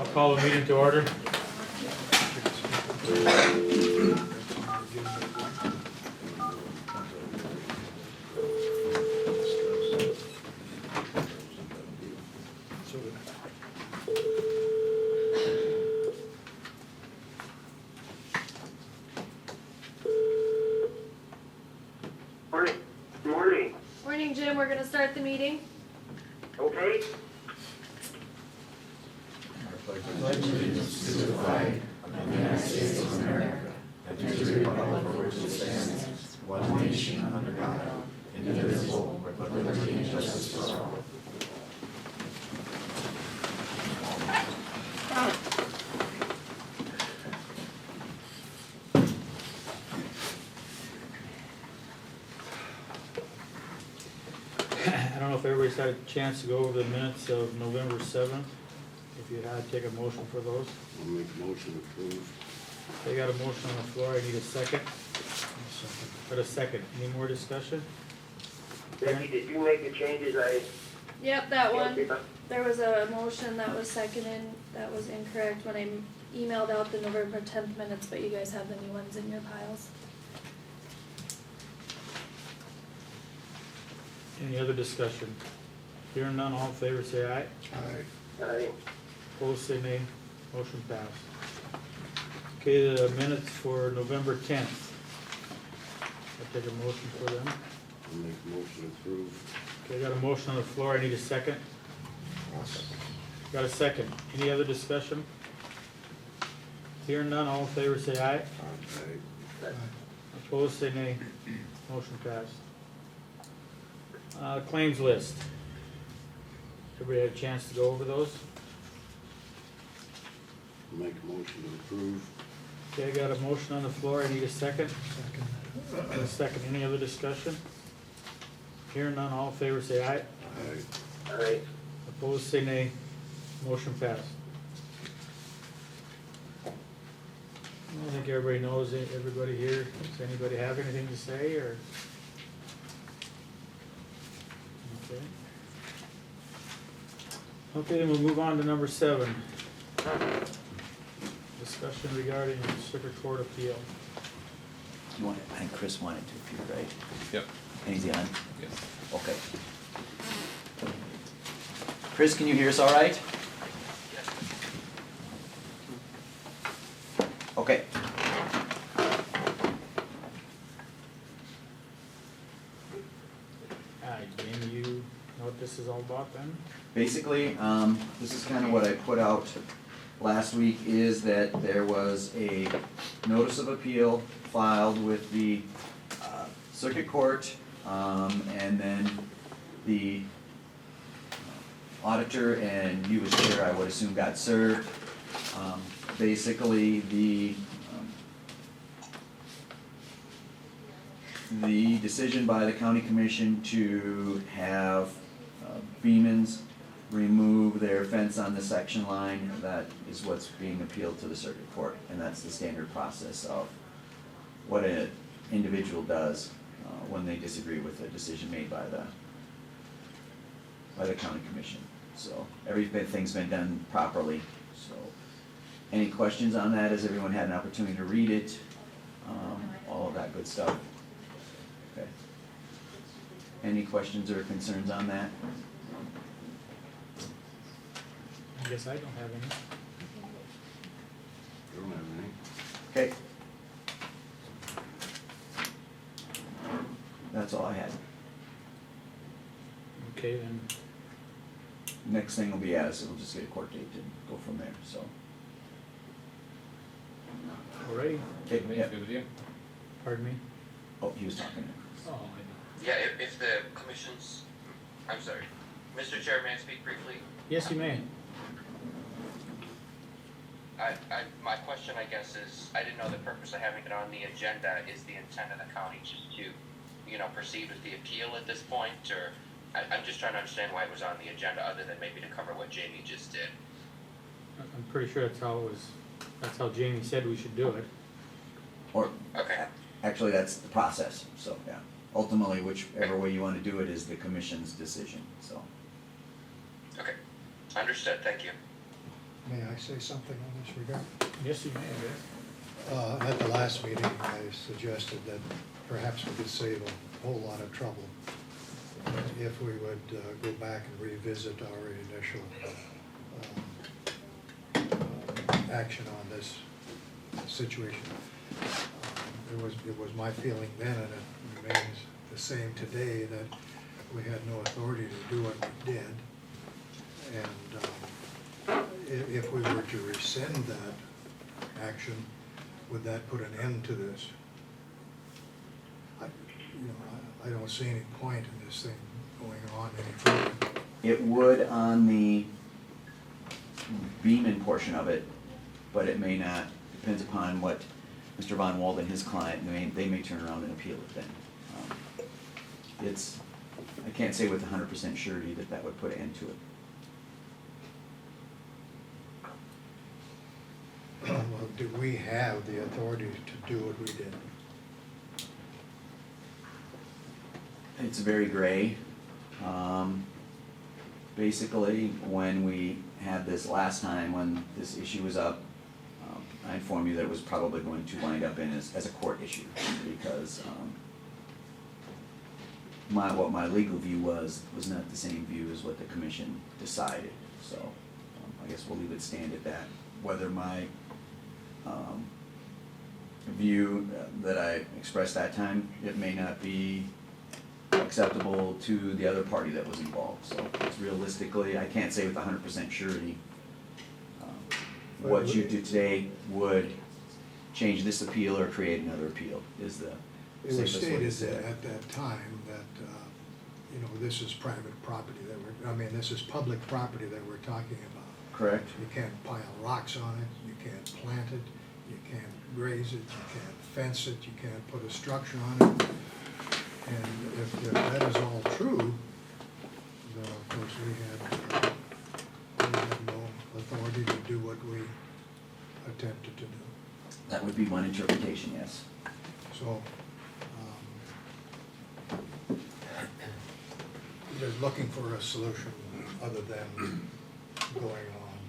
I'll call the meeting to order. Morning. Morning. Morning, Jim. We're gonna start the meeting. Okay. I don't know if everybody's had a chance to go over the minutes of November 7th. If you had, take a motion for those. I'll make a motion to approve. They got a motion on the floor. I need a second. Got a second. Any more discussion? Becky, did you make the changes Yep, that one. There was a motion that was seconded that was incorrect when I emailed out the November 10th minutes, but you guys have the new ones in your piles. Any other discussion? Hearing none, all in favor say aye. Aye. Opposed say nay. Motion passed. Okay, the minutes for November 10th. I'll take a motion for them. I'll make a motion to approve. Okay, got a motion on the floor. I need a second. Got a second. Any other discussion? Hearing none, all in favor say aye. Aye. Opposed say nay. Motion passed. Claims list. Everybody had a chance to go over those? I'll make a motion to approve. Okay, I got a motion on the floor. I need a second. Got a second. Any other discussion? Hearing none, all in favor say aye. Aye. Aye. Opposed say nay. Motion passed. I think everybody knows it, everybody here. Does anybody have anything to say, or? Okay. Okay, then we'll move on to number 7. Discussion regarding circuit court appeal. You want, I think Chris wanted to, if you're right. Yep. And he's on? Yes. Okay. Chris, can you hear us all right? Okay. Jamie, you know what this is all about then? Basically, this is kind of what I put out last week, is that there was a notice of appeal filed with the circuit court, and then the auditor and you as chair, I would assume, got served. Basically, the decision by the county commission to have Beeman's remove their fence on the section line, that is what's being appealed to the circuit court, and that's the standard process of what an individual does when they disagree with a decision made by the county commission. So everything's been done properly. So any questions on that? Has everyone had an opportunity to read it? All of that good stuff. Okay. Any questions or concerns on that? I guess I don't have any. I don't have any. Okay. That's all I had. Okay, then, Next thing will be added, we'll just get a court date and go from there, so. alrighty, Okay, yeah. Good with you? pardon me? Oh, he was talking. Oh, Yeah, if the commission's, I'm sorry, Mr. Chair, may I speak briefly? yes, you may. My question, I guess, is, I didn't know the purpose of having it on the agenda is the intent of the county just to, proceed with the appeal at this point, or, I'm just trying to understand why it was on the agenda, other than maybe to cover what Jamie just did. I'm pretty sure that's how it was, that's how Jamie said we should do it. Or, Okay. actually, that's the process, so, yeah. Ultimately, whichever way you want to do it is the commission's decision, so. Okay, understood, thank you. May I say something on this regard? Yes, you may, yes. At the last meeting, I suggested that perhaps we could save a whole lot of trouble if we would go back and revisit our initial action on this situation. It was my feeling then, and it remains the same today, that we had no authority to do what we did. And if we were to rescind that action, would that put an end to this? I don't see any point in this thing going on any further. It would on the Beaman portion of it, but it may not, depends upon what Mr. Von Walden, his client, they may turn around and appeal it then. I can't say with 100% surety that that would put an end to it. Well, do we have the authority to do what we did? It's very gray. Basically, when we had this last time, when this issue was up, I informed you that it was probably going to wind up in as a court issue, because what my legal view was not the same view as what the commission decided. So I guess we'll leave it stand at that. Whether my view that I expressed that time, it may not be acceptable to the other party that was involved. So it's realistically, I can't say with 100% surety what you do today would change this appeal or create another appeal is the It was safest way to stated say it. at that time that, this is private property this is public property that we're talking about. Correct? You can't pile rocks on it, you can't plant it, you can't graze it, you can't fence it, you can't put a structure on it. And if that is all true, then of course we had no authority to do what we attempted to do. That would be one interpretation, yes. So, just looking for a solution other than going on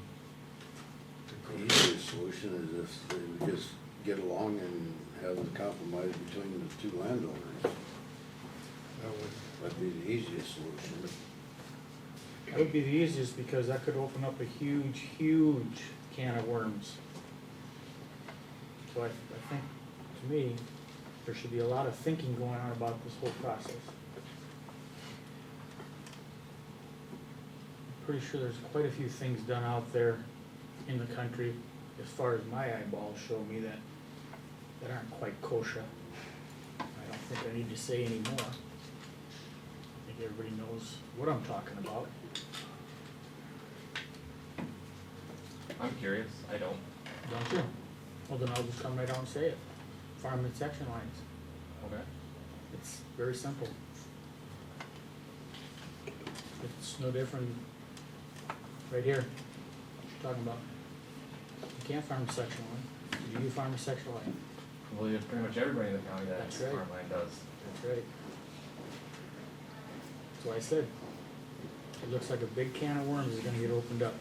to The court. easiest solution is if they would just get along and have a compromise between the two landowners. That'd be the easiest solution. That would be the easiest, because that could open up a huge, huge can of worms. So I think, to me, there should be a lot of thinking going on about this whole process. I'm pretty sure there's quite a few things done out there in the country, as far as my eyeballs show me, that aren't quite kosher. I don't think I need to say any more. I think everybody knows what I'm talking about. I'm curious, I don't. Don't you? Well, then I'll just come right out and say it. Farm and section lines. Okay. It's very simple. It's no different right here. What you talking about? You can't farm a section line. Do you farm a section line? I believe pretty much everybody in the county that That's right. farmland does. That's right. That's why I said, it looks like a big can of worms is gonna get opened up.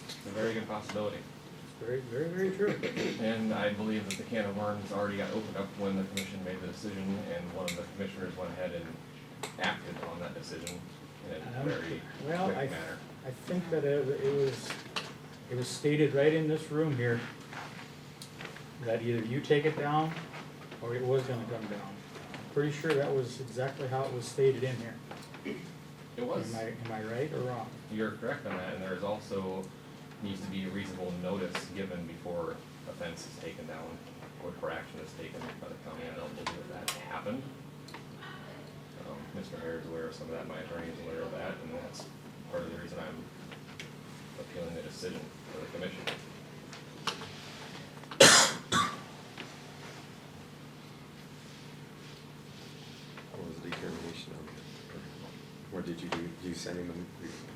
It's a very good possibility. It's very, very, very true. And I believe that the can of worms already got opened up when the commission made the decision, and one of the commissioners went ahead and acted on that decision in a very Well, quick manner. I think that it was stated right in this room here that either you take it down or it was gonna come down. I'm pretty sure that was exactly how it was stated in here. It was. Am I right or wrong? You're correct on that, and there's also needs to be a reasonable notice given before a fence is taken down or before action is taken by the county. I don't believe that happened. Mr. Hare is aware of some of that, my attorney is aware of that, and that's part of the reason I'm appealing the decision for the commission. What was the determination of it? What did you do? Did you send him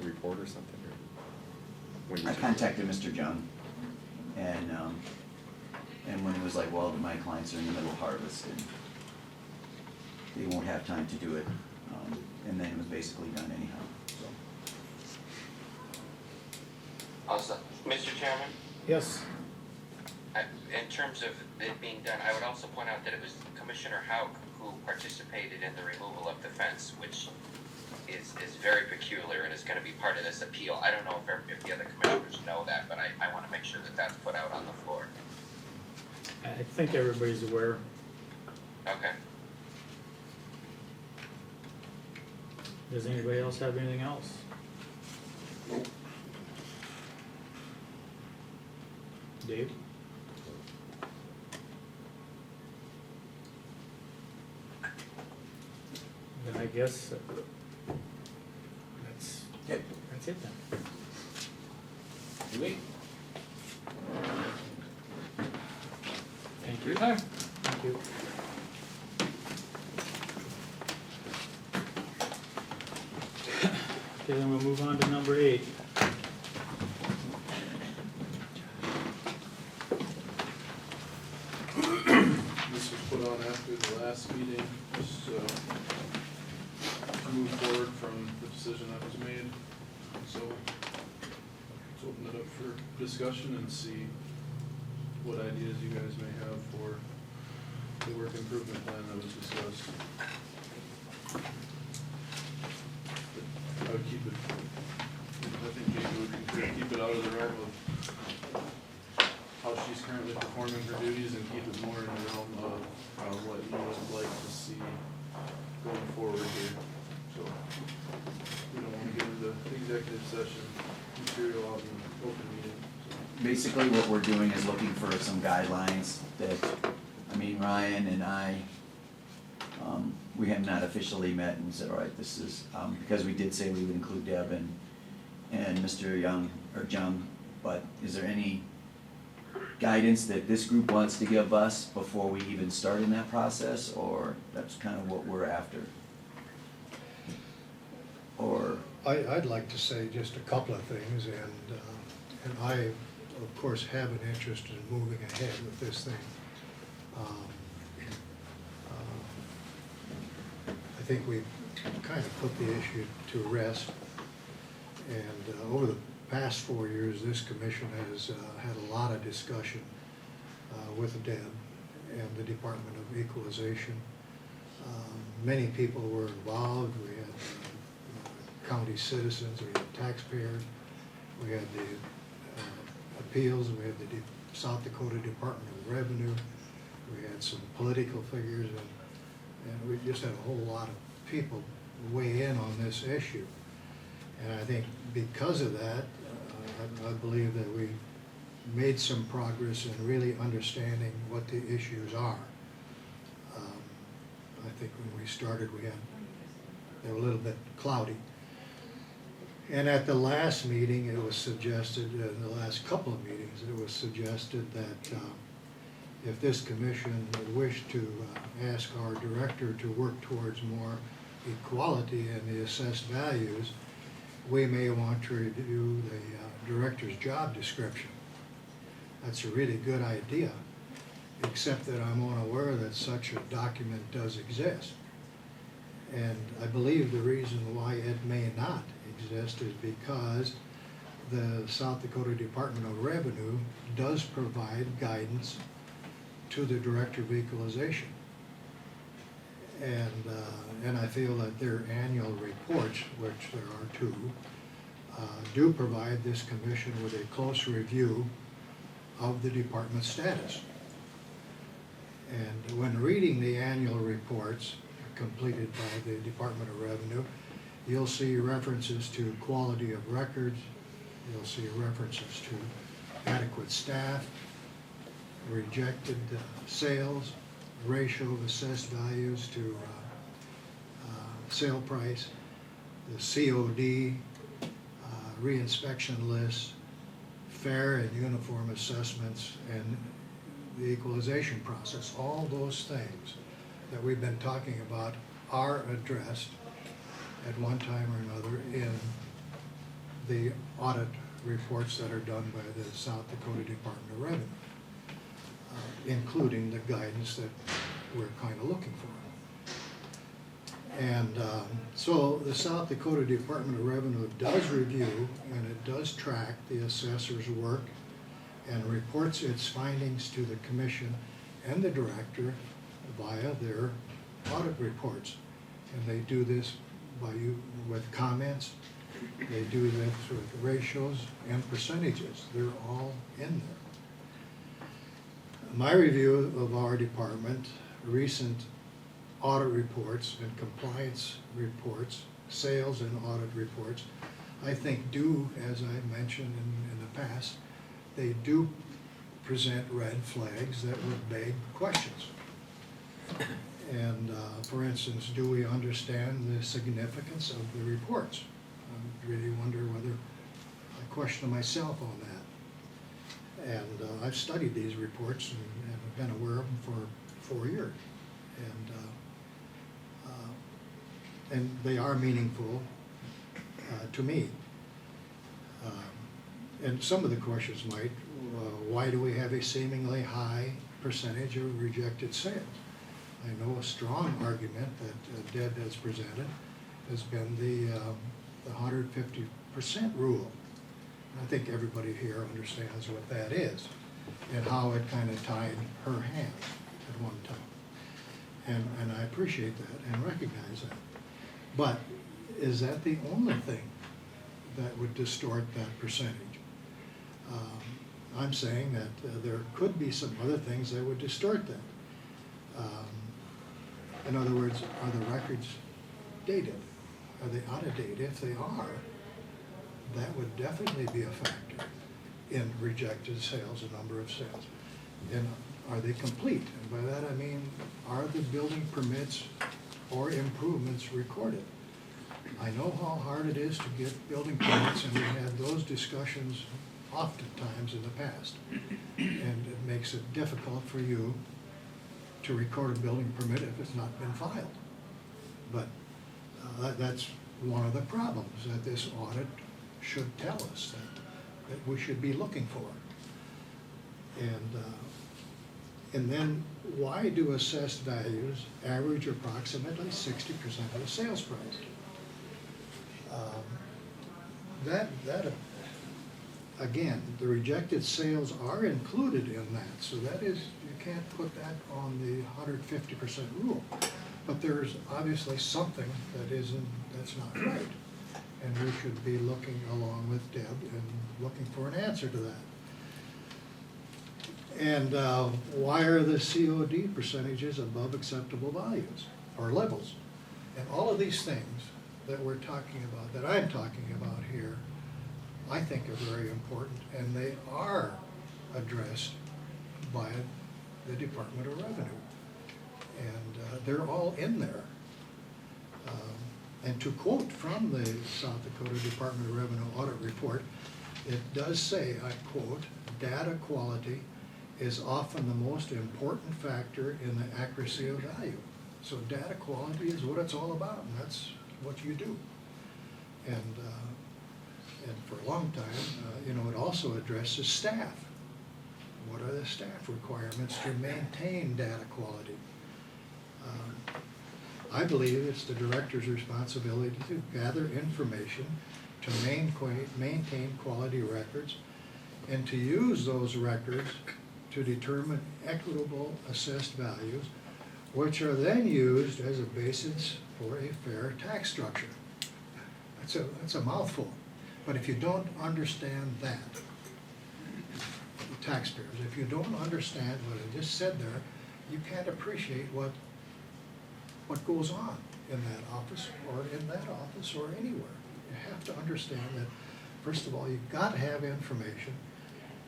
a report or something? Or when did I you- contacted Mr. Jung, and when he was like, well, my clients are in the middle of harvest, and they won't have time to do it, and then it was basically done anyhow, so. Also, Mr. Chairman, Yes, in terms of it being done, I would also point out that it was Commissioner Hauk who participated in the removal of the fence, which is very peculiar and is gonna be part of this appeal. I don't know if the other commissioners know that, but I wanna make sure that that's put out on the floor. I think everybody's aware. Okay. Does anybody else have anything else? Dave? Then I guess Okay. that's it then. Wait. Thank you. Time. Thank you. Okay, then we'll move on to number 8. This was put on after the last meeting, just to move forward from the decision that was made. So let's open it up for discussion and see what ideas you guys may have for the work improvement plan that was discussed. I would keep it, I think Jamie would concur, keep it out of the realm of how she's currently performing her duties and keep it more in the realm of what you would like to see going forward here. So we don't wanna get into executive session material out in open meeting. Basically, what we're doing is looking for some guidelines that, Ryan and I, we have not officially met and said, all right, this is, because we did say we would include Deb and Mr. Young, but is there any guidance that this group wants to give us before we even start in that process, or that's kind of what we're after? Or, I'd like to say just a couple of things, and I, of course, have an interest in moving ahead with this thing. I think we've kind of put the issue to rest, and over the past 4 years, this commission has had a lot of discussion with Deb and the Department of Equalization. Many people were involved. We had county citizens, we had taxpayers, we had the appeals, we had the South Dakota Department of Revenue, we had some political figures, and we just had a whole lot of people weigh in on this issue. And I think because of that, I believe that we made some progress in really understanding what the issues are. I think when we started, they were a little bit cloudy. And at the last meeting, it was suggested, in the last couple of meetings, it was suggested that if this commission would wish to ask our director to work towards more equality in the assessed values, we may want to review the director's job description. That's a really good idea, except that I'm unaware that such a document does exist. And I believe the reason why it may not exist is because the South Dakota Department of Revenue does provide guidance to the Director of Equalization. And I feel that their annual reports, which there are 2, do provide this commission with a close review of the department's status. And when reading the annual reports completed by the Department of Revenue, you'll see references to quality of records, you'll see references to adequate staff, rejected sales, ratio of assessed values to sale price, the COD, reinspection lists, fair and uniform assessments, and the equalization process. All those things that we've been talking about are addressed at one time or another in the audit reports that are done by the South Dakota Department of Revenue, including the guidance that we're kind of looking for. And so the South Dakota Department of Revenue does review and it does track the assessor's work and reports its findings to the commission and the director via their audit reports. And they do this with comments, they do this with ratios and percentages. They're all in there. My review of our department, recent audit reports and compliance reports, sales and audit reports, I think do, as I mentioned in the past, they do present red flags that would beg questions. And for instance, do we understand the significance of the reports? I really wonder whether I question myself on that. And I've studied these reports and have been aware of them for 4 years. And they are meaningful to me. And some of the questions might, why do we have a seemingly high percentage of rejected sales? I know a strong argument that Deb has presented has been the 150% rule. I think everybody here understands what that is and how it kind of tied her hands at one time. And I appreciate that and recognize that. But is that the only thing that would distort that percentage? I'm saying that there could be some other things that would distort that. In other words, are the records dated? Are they out of date? If they are, that would definitely be a factor in rejected sales, a number of sales. And are they complete? And by that I mean, are the building permits or improvements recorded? I know how hard it is to get building permits, and we had those discussions oftentimes in the past. And it makes it difficult for you to record a building permit if it's not been filed. But that's one of the problems that this audit should tell us that we should be looking for. And then why do assessed values average approximately 60% of the sales price? Again, the rejected sales are included in that, so that is, you can't put that on the 150% rule. But there's obviously something that's not right. And we should be looking along with Deb and looking for an answer to that. And why are the COD percentages above acceptable values or levels? And all of these things that we're talking about, that I'm talking about here, I think are very important, and they are addressed by the Department of Revenue. And they're all in there. And to quote from the South Dakota Department of Revenue audit report, it does say, I quote, "Data quality is often the most important factor in the accuracy of value." So data quality is what it's all about, and that's what you do. And for a long time, it also addresses staff. What are the staff requirements to maintain data quality? I believe it's the director's responsibility to gather information, to maintain quality records, and to use those records to determine equitable assessed values, which are then used as a basis for a fair tax structure. That's a mouthful. But if you don't understand that, the taxpayers, if you don't understand what I just said there, you can't appreciate what goes on in that office or in that office or anywhere. You have to understand that, first of all, you've got to have information.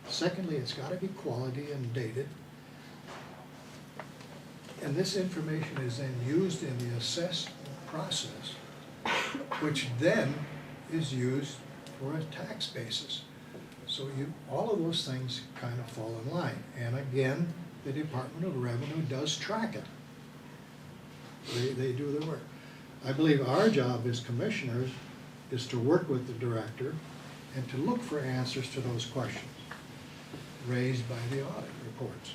Secondly, it's got to be quality and dated. And this information is then used in the assessment process, which then is used for a tax basis. So all of those things kind of fall in line. And again, the Department of Revenue does track it. They do their work. I believe our job as commissioners is to work with the director and to look for answers to those questions raised by the audit reports.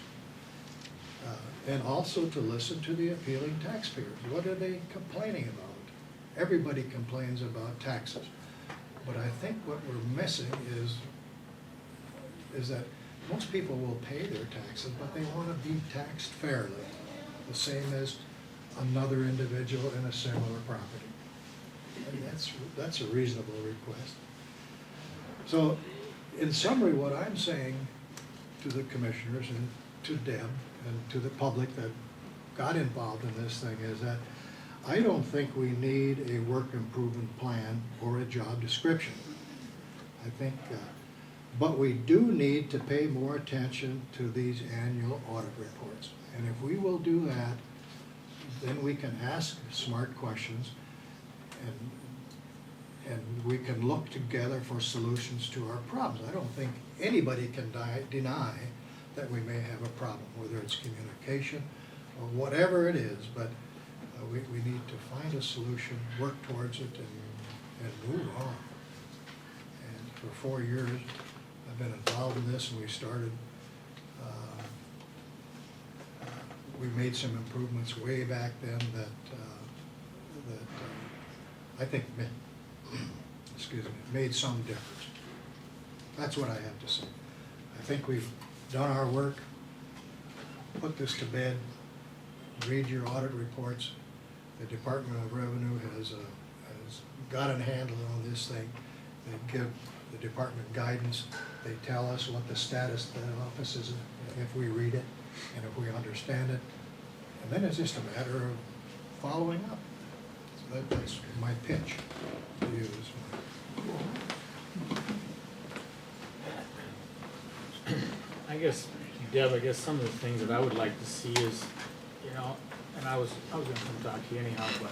And also to listen to the appealing taxpayers. What are they complaining about? Everybody complains about taxes. But I think what we're missing is that most people will pay their taxes, but they want to be taxed fairly, the same as another individual in a similar property. And that's a reasonable request. So, in summary, what I'm saying to the commissioners and to Deb and to the public that got involved in this thing is that I don't think we need a work improvement plan or a job description. I think, but we do need to pay more attention to these annual audit reports. And if we will do that, then we can ask smart questions and we can look together for solutions to our problems. I don't think anybody can deny that we may have a problem, whether it's communication or whatever it is, but we need to find a solution, work towards it, and move on. And for 4 years, I've been involved in this, and we started, we made some improvements way back then that I think made some difference. That's what I have to say. I think we've done our work, put this to bed, read your audit reports. The Department of Revenue has got a handle on this thing. They give the department guidance. They tell us what the status of the office is if we read it and if we understand it. And then it's just a matter of following up. So that's my pitch to you this morning. I guess, Deb, some of the things that I would like to see is, and I was gonna come talk to you anyhow, but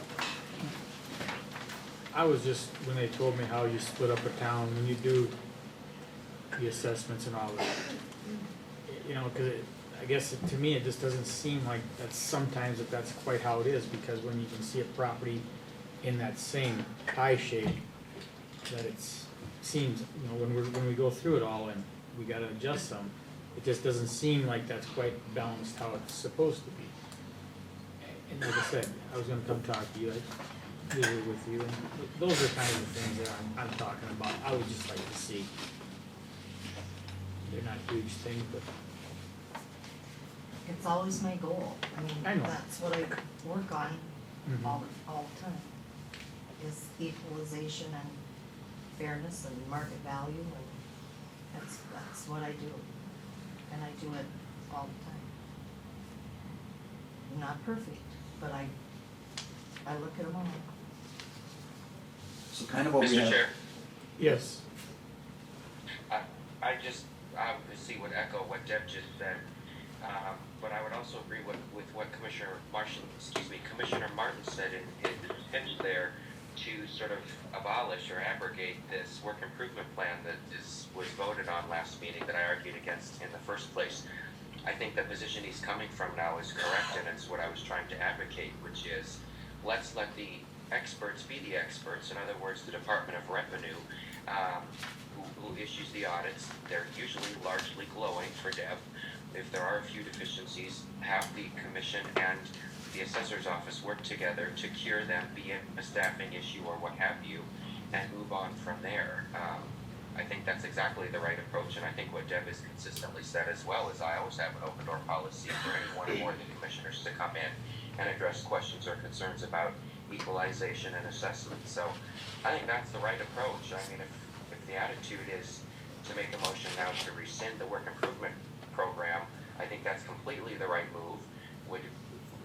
I was just, when they told me how you split up a town, when you do the assessments and all that, cause I guess to me, it just doesn't seem like that's quite how it is, because when you can see a property in that same pie shade, that seems, when we go through it all and we gotta adjust some, it just doesn't seem like that's quite balanced how it's supposed to be. And like I said, I was gonna come talk to you, I'd visit with you, and those are kind of the things that I'm talking about. I would just like to see. They're not huge things, but It's always my goal. I know. That's what I work on Mhm. all the time, is equalization and fairness and market value, and that's what I do. And I do it all the time. I'm not perfect, but I look at them all. So kind of what we Mr. have. Chair, yes, I just obviously would echo what Deb just said, but I would also agree with what Commissioner Martin said in his pitch there to sort of abolish or abrogate this work improvement plan that was voted on last meeting that I argued against in the first place. I think the position he's coming from now is correct, and it's what I was trying to advocate, which is let's let the experts be the experts. In other words, the Department of Revenue, who issues the audits, they're usually largely glowing for Deb. If there are a few deficiencies, have the commission and the assessor's office work together to cure them, be it a staffing issue or what have you, and move on from there. I think that's exactly the right approach, and I think what Deb has consistently said as well is I always have an open door policy for any one or more of the commissioners to come in and address questions or concerns about equalization and assessment. So I think that's the right approach. I mean, if the attitude is to make a motion now to rescind the work improvement program, I think that's completely the right move. Would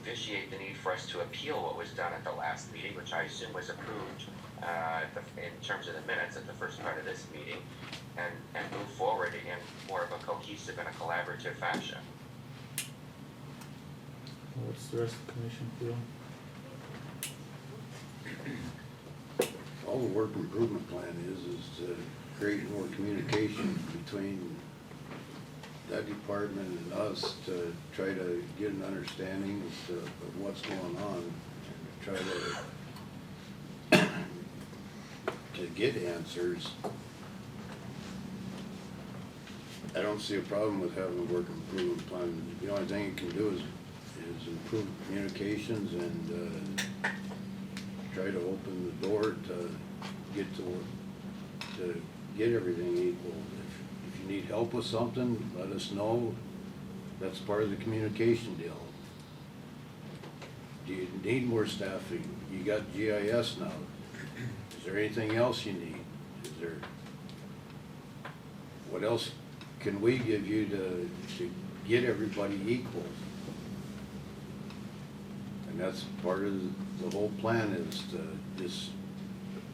vitiate the need for us to appeal what was done at the last meeting, which I assume was approved in terms of the minutes at the first part of this meeting, and move forward in more of a cohesive and a collaborative fashion. what's the rest of the commission feel? All the work improvement plan is to create more communication between that department and us to try to get an understanding of what's going on, and try to get answers. I don't see a problem with having a work improvement plan. The only thing it can do is improve communications and, try to open the door to get everything equal. If you need help with something, let us know. That's part of the communication deal. Do you need more staffing? You got GIS now. Is there anything else you need? Is there, what else can we give you to get everybody equal? And that's part of the whole plan, is to just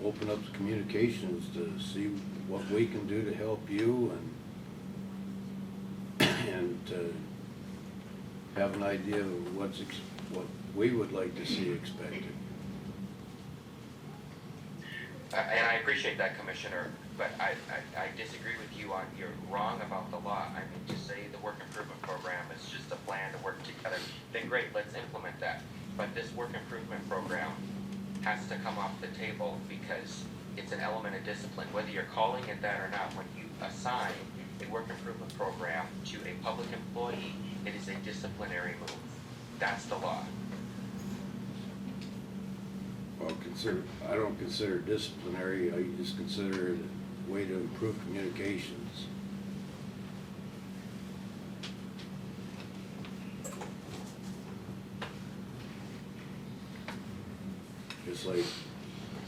open up the communications to see what we can do to help you and to have an idea of what we would like to see expected. And I appreciate that, Commissioner, but I disagree with you on, you're wrong about the law. I mean, to say the work improvement program is just a plan to work together, then great, let's implement that. But this work improvement program has to come off the table because it's an element of discipline. Whether you're calling it that or not, when you assign a work improvement program to a public employee, it is a disciplinary move. That's the law. Well, I don't consider it disciplinary, I just consider it a way to improve communications. It's like,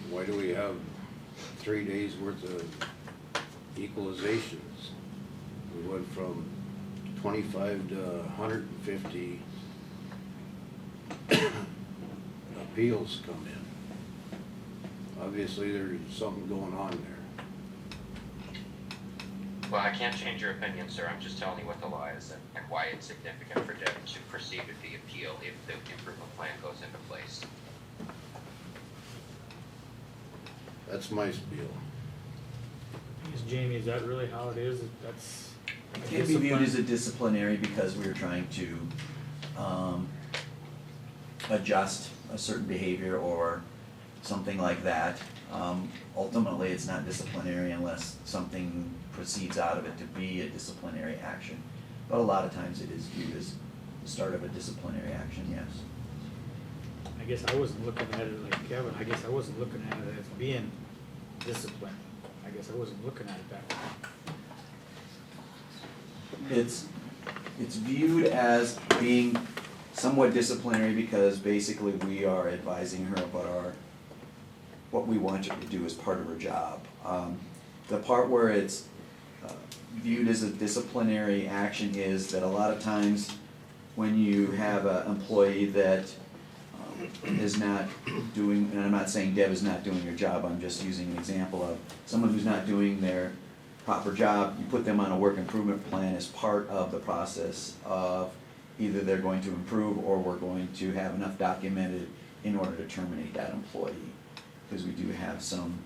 why do we have 3 days worth of equalizations? We went from 25 to 150 appeals come in. Obviously, there's something going on there. Well, I can't change your opinion, sir. I'm just telling you what the law is and why it's significant for Deb to proceed with the appeal if the improvement plan goes into place. That's my spiel. Jamie, is that really how it is? That's. It can be viewed as a disciplinary because we're trying to adjust a certain behavior or something like that. Ultimately, it's not disciplinary unless something proceeds out of it to be a disciplinary action. But a lot of times it is viewed as the start of a disciplinary action, yes. I guess I wasn't looking at it like Kevin, I guess I wasn't looking at it as being disciplined. I guess I wasn't looking at it that way. It's viewed as being somewhat disciplinary because basically we are advising her about what we want her to do as part of her job. The part where it's viewed as a disciplinary action is that a lot of times when you have an employee that is not doing, and I'm not saying Deb is not doing her job, I'm just using an example of someone who's not doing their proper job, you put them on a work improvement plan as part of the process of either they're going to improve or we're going to have enough documented in order to terminate that employee. Because we do have some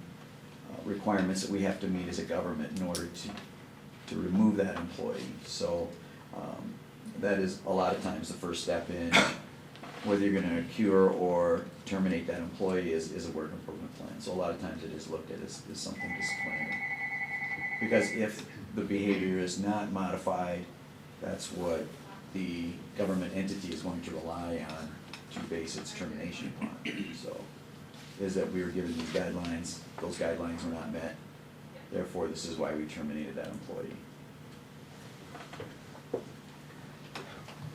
requirements that we have to meet as a government in order to remove that employee. So that is a lot of times the first step in whether you're gonna cure or terminate that employee is a work improvement plan. So a lot of times it is looked at as something disciplinary. Because if the behavior is not modified, that's what the government entity is going to rely on to base its termination upon. So, is that we were given these guidelines, those guidelines were not met, therefore this is why we terminated that employee.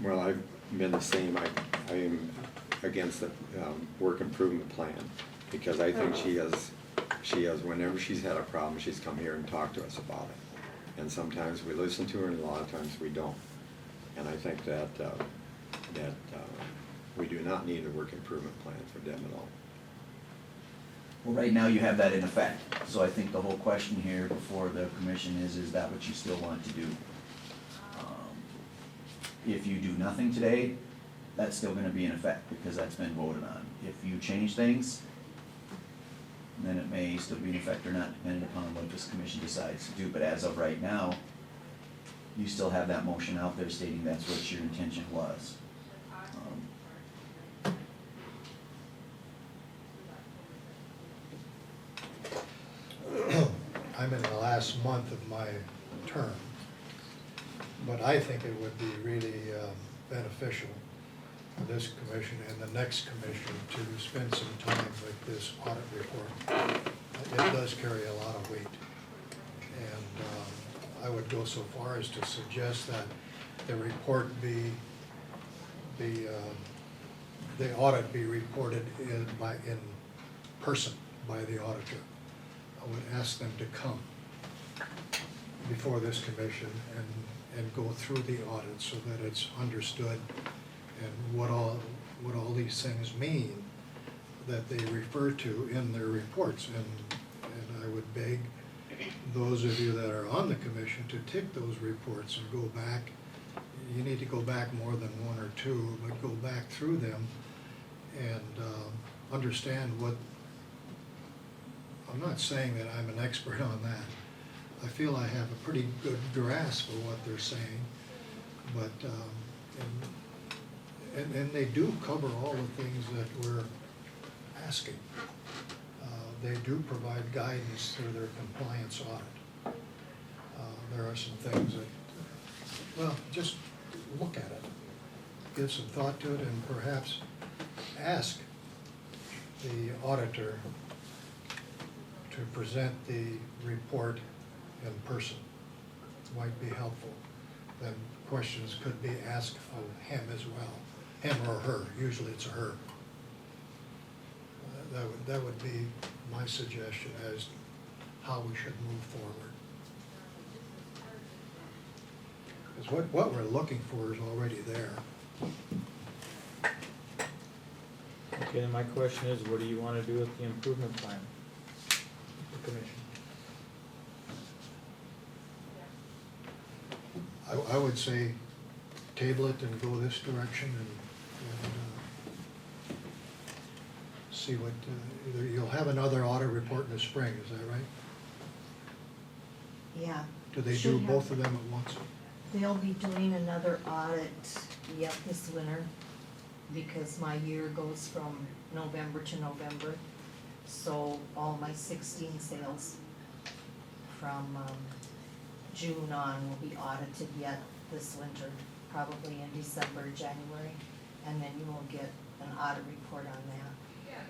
Well, I've been the same. I am against the work improvement plan because I think she has, whenever she's had a problem, she's come here and talked to us about it. And sometimes we listen to her and a lot of times we don't. And I think that we do not need a work improvement plan for Deb at all. Well, right now you have that in effect, so I think the whole question here before the commission is that what you still want to do? If you do nothing today, that's still gonna be in effect because that's been voted on. If you change things, then it may still be in effect or not, depending upon what this commission decides to do. But as of right now, you still have that motion out there stating that's what your intention was. I'm in the last month of my term, But I think it would be really beneficial for this commission and the next commission to spend some time with this audit report. It does carry a lot of weight. And I would go so far as to suggest that the report the audit be reported in person by the auditor. I would ask them to come before this commission and go through the audit so that it's understood and what all these things mean that they refer to in their reports. And I would beg those of you that are on the commission to take those reports and go back. You need to go back more than one or two, but go back through them and understand what, I'm not saying that I'm an expert on that. I feel I have a pretty good grasp of what they're saying, but, and they do cover all the things that we're asking. They do provide guidance through their compliance audit. There are some things that, well, just look at it, give some thought to it, and perhaps ask the auditor to present the report in person. Might be helpful. Then questions could be asked of him as well, him or her. Usually it's a her. That would be my suggestion as how we should move forward. Because what we're looking for is already there. Okay, then my question is, what do you wanna do with the improvement plan? The commission. I would say table it and go this direction and see what, either you'll have another audit report in the spring, is that right? Yeah. Do they Should do have. both of them at once? They'll be doing another audit, yep, this winter, because my year goes from November to November. So all my 16 sales from June on will be audited yet this winter, probably in December, January. And then you will get an audit report on that.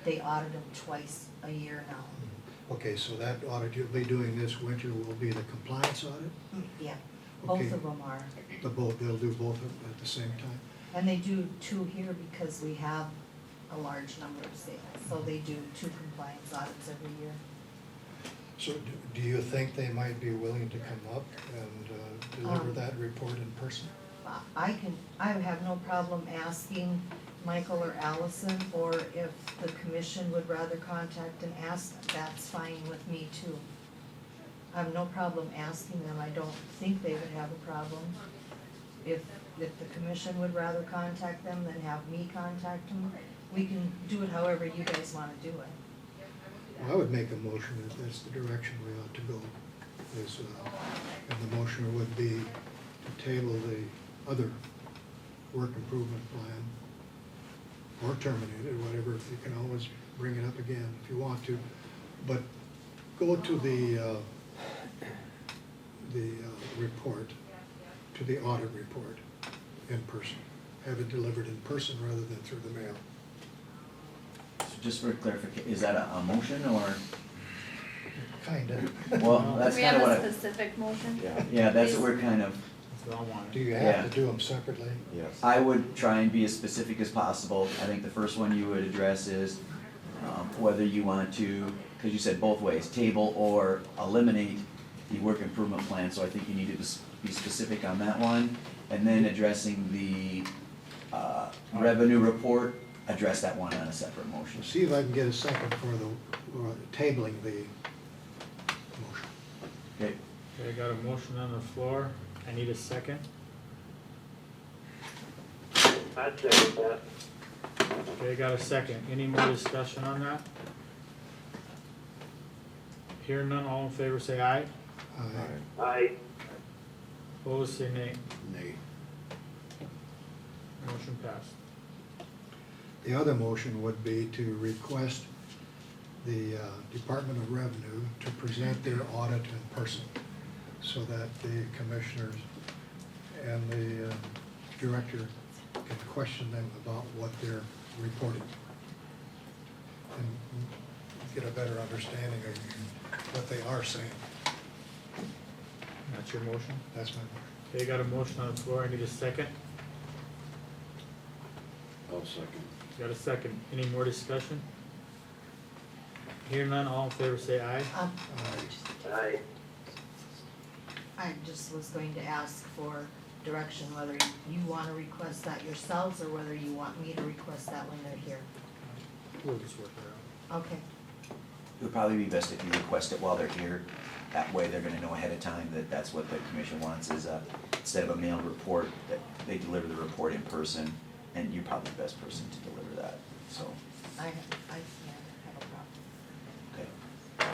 They audit them twice a year now. Okay, so that audit you'll be doing this winter will be the compliance audit? Yeah, both Okay. of them are. They'll do both of them at the same time? And they do two here because we have a large number of sales. So they do 2 compliance audits every year. So do you think they might be willing to come up and deliver that report in person? I have no problem asking Michael or Allison, or if the commission would rather contact and ask, that's fine with me too. I have no problem asking them, I don't think they would have a problem. If the commission would rather contact them than have me contact them, we can do it however you guys wanna do it. Well, I would make a motion that that's the direction we ought to go. Is, and the motion would be to table the other work improvement plan or terminate it, whatever. You can always bring it up again if you want to. But go to the report, to the audit report in person. Have it delivered in person rather than through the mail. So just for clarification, is that a motion or? Kinda. Well, that's We kind of have what a I, specific motion? yeah, that's what we're kind of, That's what I wanted. Do you have Yeah. to do them separately? Yes. I would try and be as specific as possible. I think the first one you would address is whether you want to, because you said both ways, table or eliminate the work improvement plan, so I think you need to be specific on that one. And then addressing the revenue report, address that one on a separate motion. See if I can get a second for the tabling the motion. Okay, Okay, I got a motion on the floor. I need a second. I'd say that. Okay, I got a second. Any more discussion on that? Hearing none, all in favor say aye. I, Opposed say nay. Nay. Motion passed. The other motion would be to request the Department of Revenue to present their audit in person so that the commissioners and the director can question them about what they're reporting. And get a better understanding of what they are saying. That's your motion? That's my motion. Okay, got a motion on the floor, I need a second. I'll second. Got a second, any more discussion? Hear none, all in favor say aye. Aye. I just was going to ask for direction, whether you wanna request that yourselves, or whether you want me to request that when they're here. We'll just work it out. Okay, It would probably be best if you request it while they're here. That way they're gonna know ahead of time that that's what the commission wants, is instead of a mailed report, that they deliver the report in person, and you're probably the best person to deliver that, so, I have a problem. okay.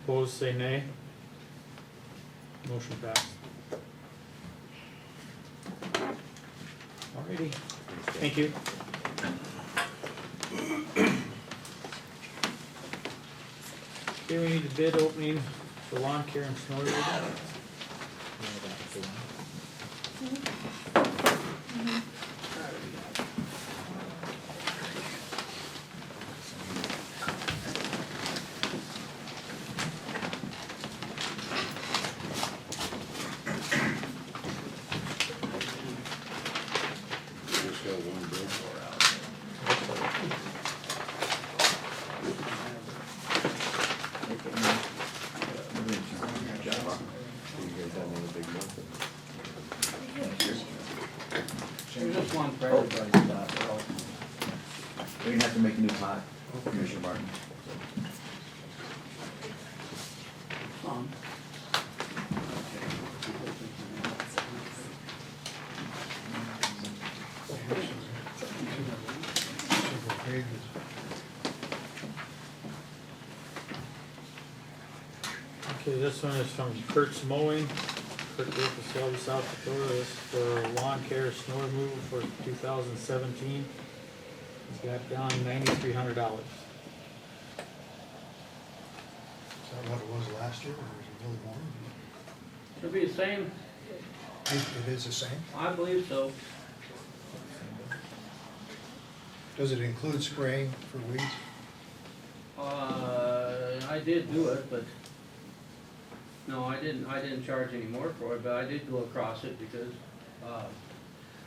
Opposed, say nay. Motion passed. Alrighty, thank you. Okay, we need a bid opening for lawn care and snow removal. Just got one bid. You guys had another big month. There's just one for everybody, so. We're gonna have to make a new pot, Commissioner Martin. Several pages. Okay, this one is from Kurt's Mowing, Kurt Group of Selby, South Dakota. This is for lawn care, snow removal for 2017. He's got down $9,300. Is that what it was last year, or was it really more? It'll be the same, It is the same? I believe so. Does it include spraying for weeds? I did do it, but, no, I didn't charge any more for it, but I did go across it because,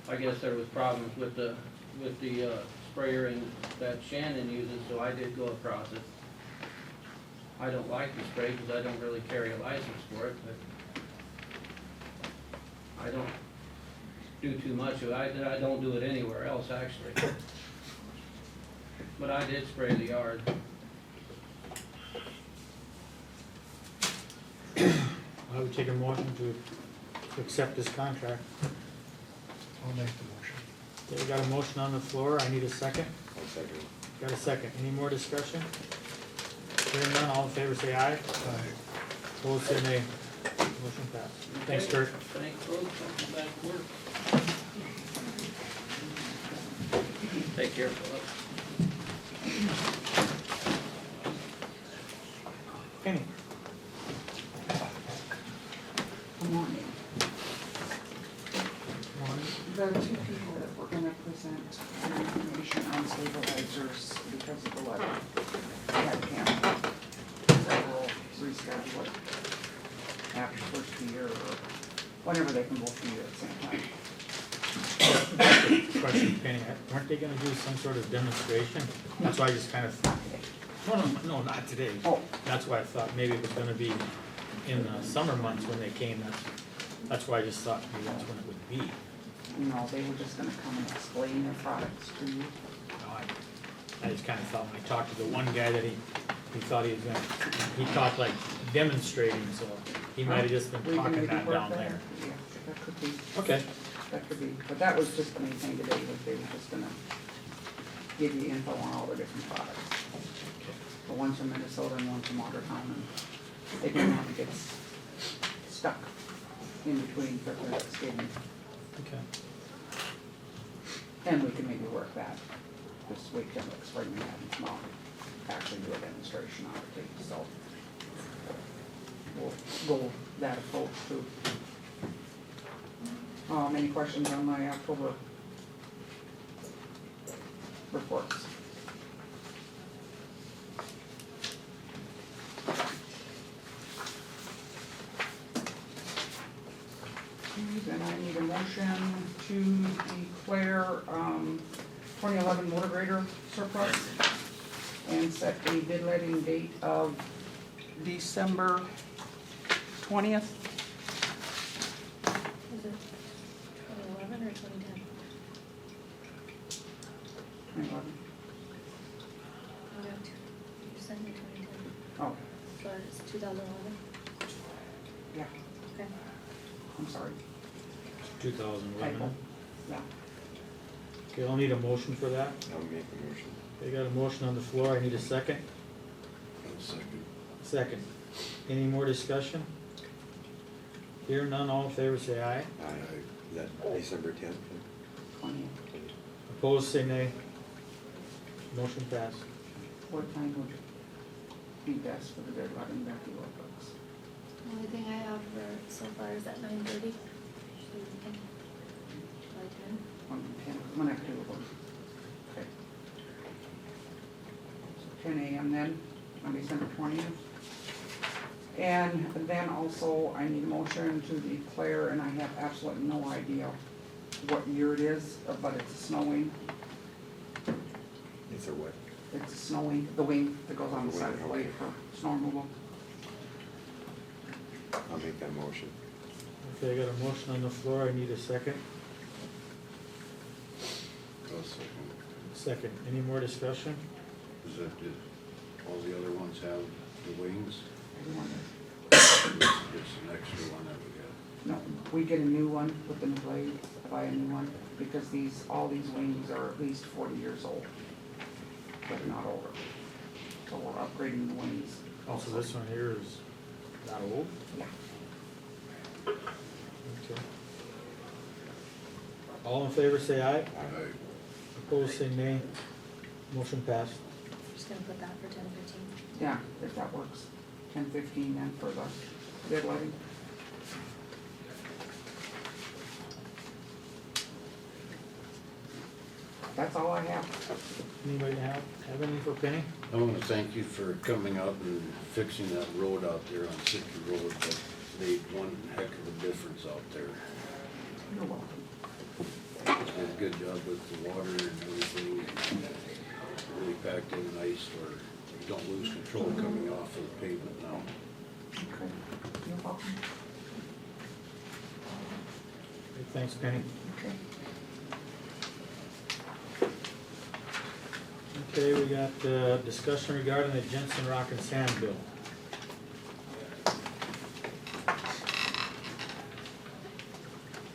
I guess there was problems with the sprayer that Shannon uses, so I did go across it. I don't like the spray because I don't really carry a license for it, but I don't do too much of it. I don't do it anywhere else, actually. But I did spray the yard. I would take a motion to accept this contract. I'll make the motion. Okay, we got a motion on the floor, I need a second. I'll second. Got a second, any more discussion? Hearing none, all in favor say aye. Aye. Opposed say nay. Motion passed. Thanks, Okay. Kurt. Thanks, folks. I'll come back to work. Take care, Philip. Kenny. Good morning. Morning. The two people that were gonna present their information on stabilizers because of the weather had canceled. So we'll reschedule it after first of the year or whenever they can both be here at the same time. Question, Kenny, weren't they gonna do some sort of demonstration? That's why I just kind of, no, not today. Oh. That's why I thought maybe it was gonna be in the summer months when they came, that's why I just thought maybe that's when it would be. No, they were just gonna come and explain their products to you. No, I just kinda thought when I talked to the one guy that he thought he was gonna, he talked like demonstrating, so he might have just been We can talking maybe that work down there. Yeah, that could be. Okay, That could be, but that was just the main thing today, was they were just gonna give you info on all the different products. The one's from Minnesota and one's from Watertown, and they didn't want to get stuck in between for the skating. okay. And we can maybe work that this week, till next spring, we have them out, actually do a demonstration on it too, so. We'll go that approach too. Any questions on my October reports? Then I need a motion to declare, 2011 motor grader surplus and set a bid letting date of December 20th. Was it 2011 or 2010? 2011. I got two. You sent me 2010. Oh, So it's 2011? yeah, Okay. I'm sorry. 2011. Typo. Yeah. Okay, I'll need a motion for that. I'll make a motion. I got a motion on the floor, I need a second. Second. Second. Any more discussion? Hear none, all in favor say aye. Aye. Is that December 10th? 20th. Opposed say nay. Motion passed. What time would be best for the bid letting back to work books? The only thing I have for so far is at 9:30. July 10. 1 after 2 of them. Okay. So 10 a.m. then, on December 20th. And then also, I need a motion to declare, and I have absolutely no idea what year it is, but it's snowing. It's a what? It's snowing, the wing that goes on the side of the blade for snow removal. I'll make that motion. Okay, I got a motion on the floor, I need a second. I'll second. Second. Any more discussion? Is that it? All the other ones have the wings? Everyone It's an extra one that we got. No, we get a new one with the new blades, buy a new one, because all these wings are at least 40 years old, but not older. So we're upgrading the wings. Also, this one here is not old? Yeah. Okay. All in favor say aye. Aye. Opposed say nay. Motion passed. Just gonna put that for 10:15. Yeah, if that works. 10:15 then for the bid letting. That's all I have. Anybody have anything for Penny? I want to thank you for coming out and fixing that road out there on City Road. That made one heck of a difference out there. You're welcome. It's did a good job with the water and everything. Really packed in nice where you don't lose control coming off of the pavement now. Okay, you're welcome. Okay, thanks, Penny. Okay. Okay, we got discussion regarding the Jensen Rock and Sand bill.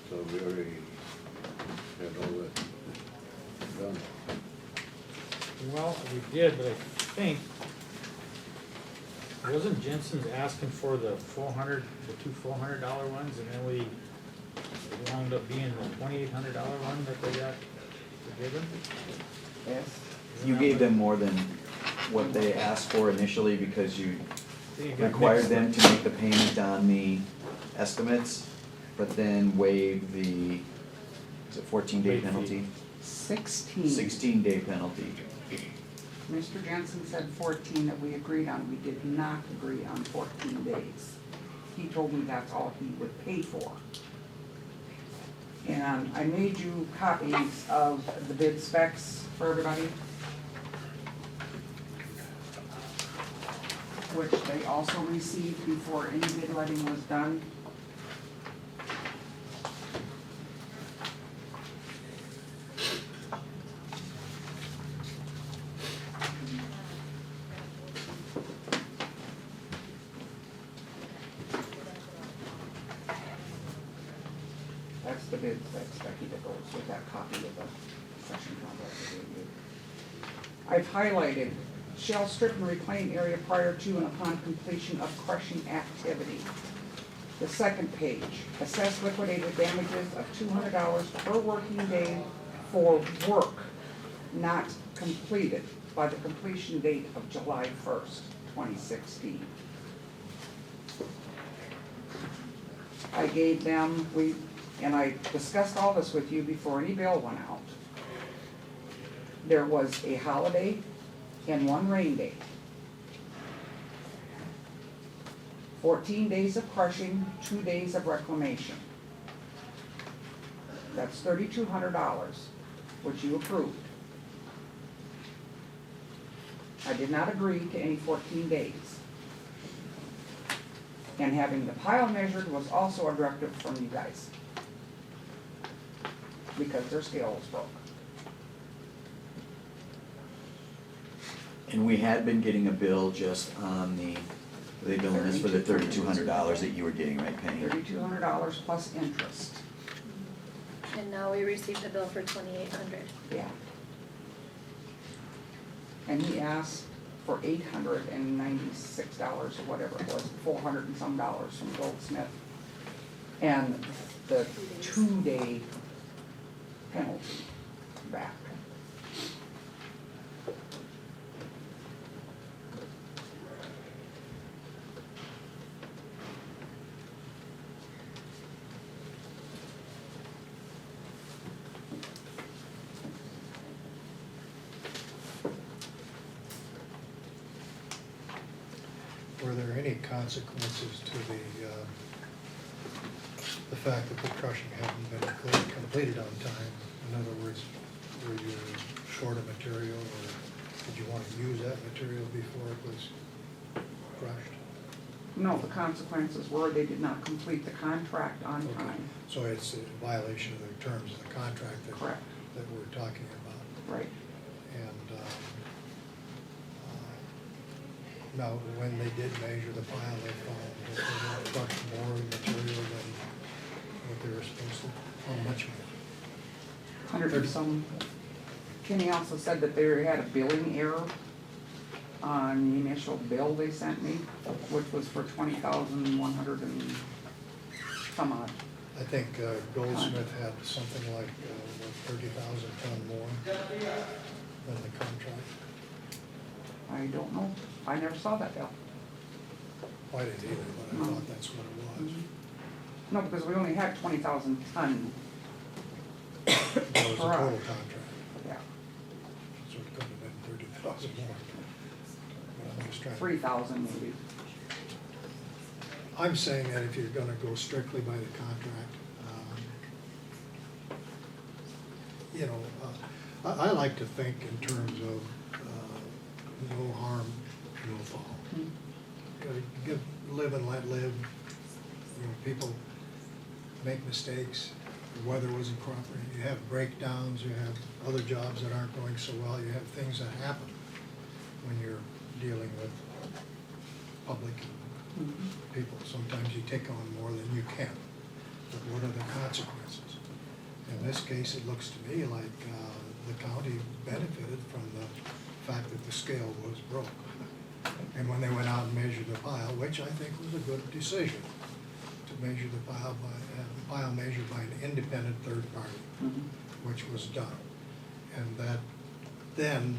So we already had all that done. Well, we did, but I think, wasn't Jensen's asking for the two $400 ones, and then it wound up being the $2,800 one that they got given? Yes. You gave them more than what they asked for initially because you I think it got required mixed them up. to make the payment on the estimates, but then waive the, is it 14-day Late fee. penalty? 16. 16-day penalty. Mr. Jensen said 14 that we agreed on. We did not agree on 14 days. He told me that's all he would pay for. And I made you copies of the bid specs for everybody, which they also received before any bid letting was done. That's the bid specs, Becky, that goes with that copy of the session contract that we reviewed. I've highlighted shell strip and reclaim area prior to and upon completion of crushing activity. The second page, assess liquidated damages of $200 per working day for work not completed by the completion date of July 1st, 2016. I gave them, and I discussed all this with you before any bill went out. There was a holiday and one rain day. 14 days of crushing, 2 days of reclamation. That's $3,200, which you approved. I did not agree to any 14 days. And having the pile measured was also a directive from you guys. Because their scale was broke. And we had been getting a bill just on the, they billing us for the $3,200 that you were getting, right, Penny? $3,200 plus interest. And now we received a bill for 2,800. Yeah. And he asked for $896 or whatever it was, $400 and some dollars from Goldsmith. And the 2-day penalty back. Were there any consequences to the fact that the crushing hadn't been completed on time? In other words, were you short of material, or did you want to use that material before it was crushed? No, the consequences were they did not complete the contract on Okay. time. So it's a violation of the terms of the contract that, Correct. that we're talking about. Right. And now, when they did measure the pile, they found that they had crushed more material than what they were supposed to. How much more? 100 and some. Kenny also said that they had a billing error on the initial bill they sent me, which was for 20,100 and some odd. I think Goldsmith had something like 30,000 ton more than the contract. I don't know. I never saw that bill. Well, I didn't either, but I thought that's what it was. No, because we only had 20,000 ton. That was the total Correct. contract, Yeah, so it could have been 30,000 more. But I'm just trying. 3,000 maybe. I'm saying that if you're gonna go strictly by the contract, you know, I like to think in terms of no harm, no foul. Gotta live and let live. You know, people make mistakes, the weather wasn't cooperating, you have breakdowns, you have other jobs that aren't going so well, you have things that happen when you're dealing with public people. Sometimes you take on more than you can, but what are the consequences? In this case, it looks to me like the county benefited from the fact that the scale was broke. And when they went out and measured the pile, which I think was a good decision, to measure the pile measured by an independent third party, which was done. And that then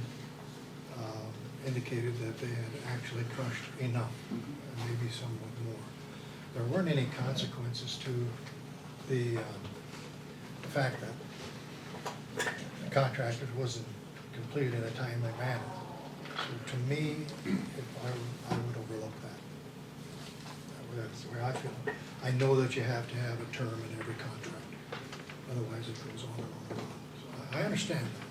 indicated that they had actually crushed enough, and maybe somewhat more. There weren't any consequences to the fact that the contract wasn't completed in a timely manner. So to me, if I would overlook that. That's the way I feel. I know that you have to have a term in every contract, otherwise it goes on and on and on. So I understand that.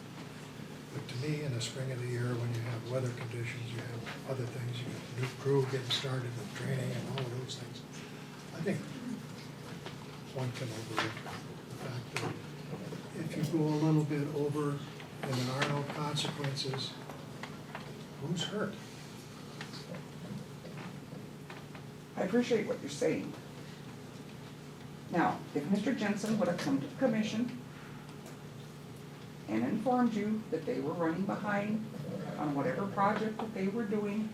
But to me, in the spring of the year, when you have weather conditions, you have other things, you have new crew getting started and training and all of those things, I think one can overlook the fact that if you go a little bit over and there are no consequences, who's hurt? I appreciate what you're saying. Now, if Mr. Jensen would have come to the commission and informed you that they were running behind on whatever project that they were doing,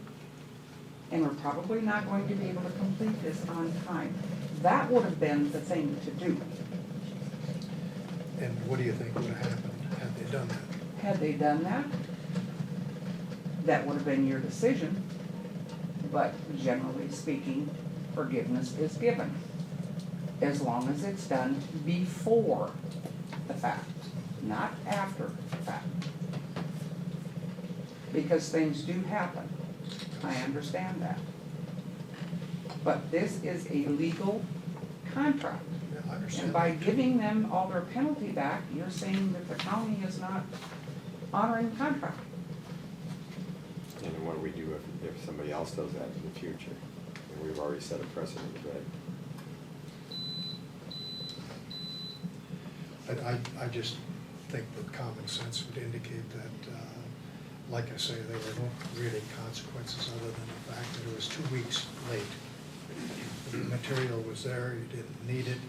and were probably not going to be able to complete this on time, that would have been the thing to do. And what do you think would have happened had they done that? Had they done that, that would have been your decision, but generally speaking, forgiveness is given. as long as it's done before the fact, not after the fact. Because things do happen, I understand that. But this is a legal contract. Yeah, I And understand. by giving them all their penalty back, you're saying that the county is not honoring the contract. And then what do we do if somebody else does that in the future? And we've already set a precedent, right? I just think that common sense would indicate that, like I say, there were no really consequences other than the fact that it was 2 weeks late. The material was there, you didn't need it.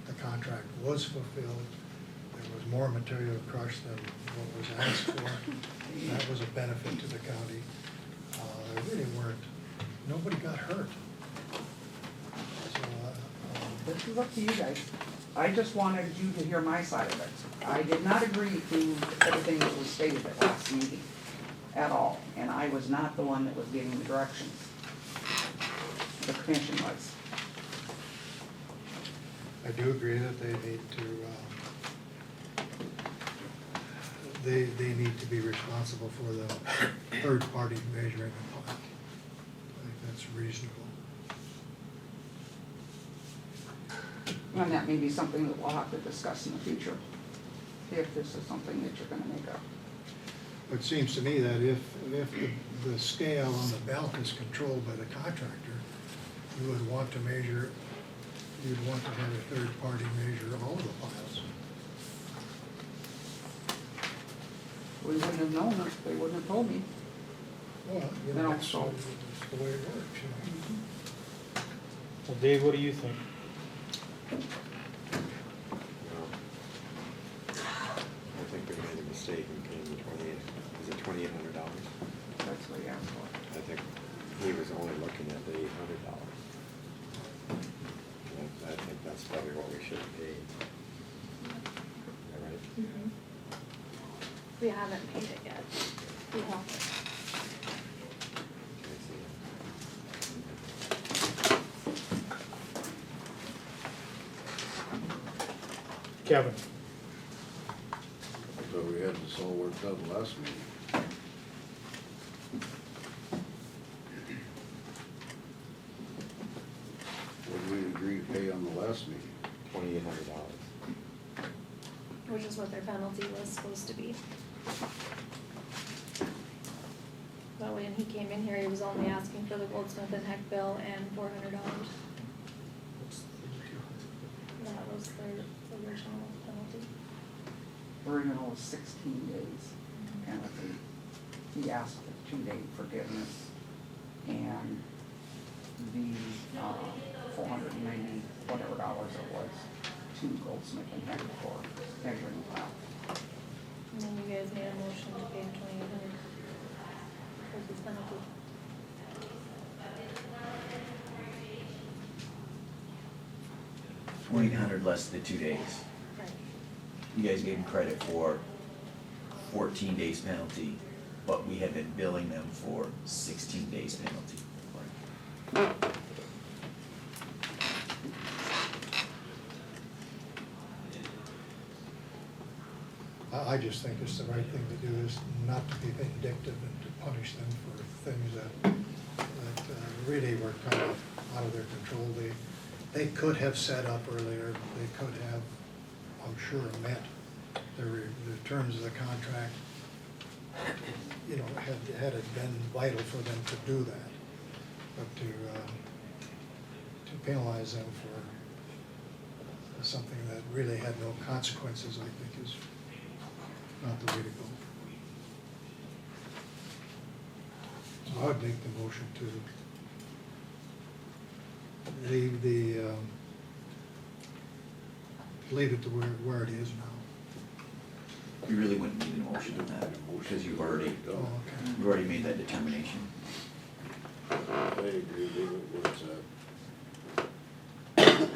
The contract was fulfilled. There was more material crushed than what was asked for. That was a benefit to the county. There really weren't, nobody got hurt. So, This is up to you guys. I just wanted you to hear my side of it. I did not agree to everything that was stated at last meeting at all, and I was not the one that was giving the directions. The commission was. I do agree that they need to, they need to be responsible for the third-party measuring the plant. I think that's reasonable. And that may be something that we'll have to discuss in the future, if this is something that you're gonna make up. It seems to me that if the scale on the belt is controlled by the contractor, you would want to measure, you'd want to have a third party measure all of the piles. We wouldn't have known if they wouldn't have told me. Well, you No, know, that's so- that's the way it works, you know. Well, Dave, what do you think? I think we made a mistake in paying the $2,800. That's what he asked for. I think he was only looking at the $800. I think that's probably what we should have paid. All right? We haven't paid it yet. We haven't. Can I see it? Kevin? So we had this all worked out last meeting. What did we agree to pay on the last meeting? $2,800. Which is what their penalty was supposed to be. But when he came in here, he was only asking for the Goldsmith and Heck bill and $400. That was their original penalty. Original was 16 days penalty. He asked for 2-day forgiveness and the 490 whatever dollars it was to Goldsmith and Heck for measuring the pile. And then you guys made a motion to pay him $2,800 for his penalty. $2,800 less than 2 days. Right. You guys gave him credit for 14 days penalty, but we had been billing them for 16 days penalty. I just think it's the right thing to do is not to be vindictive and to punish them for things that really were kind of out of their control. They could have set up earlier, they could have, I'm sure, met the terms of the contract. You know, had it been vital for them to do that. But to penalize them for something that really had no consequences, I think is not the way to go. So I would make the motion to leave it to where it is now. You really wouldn't need a motion on that, because you've already made that determination. I agree, leave it where it's at. Well,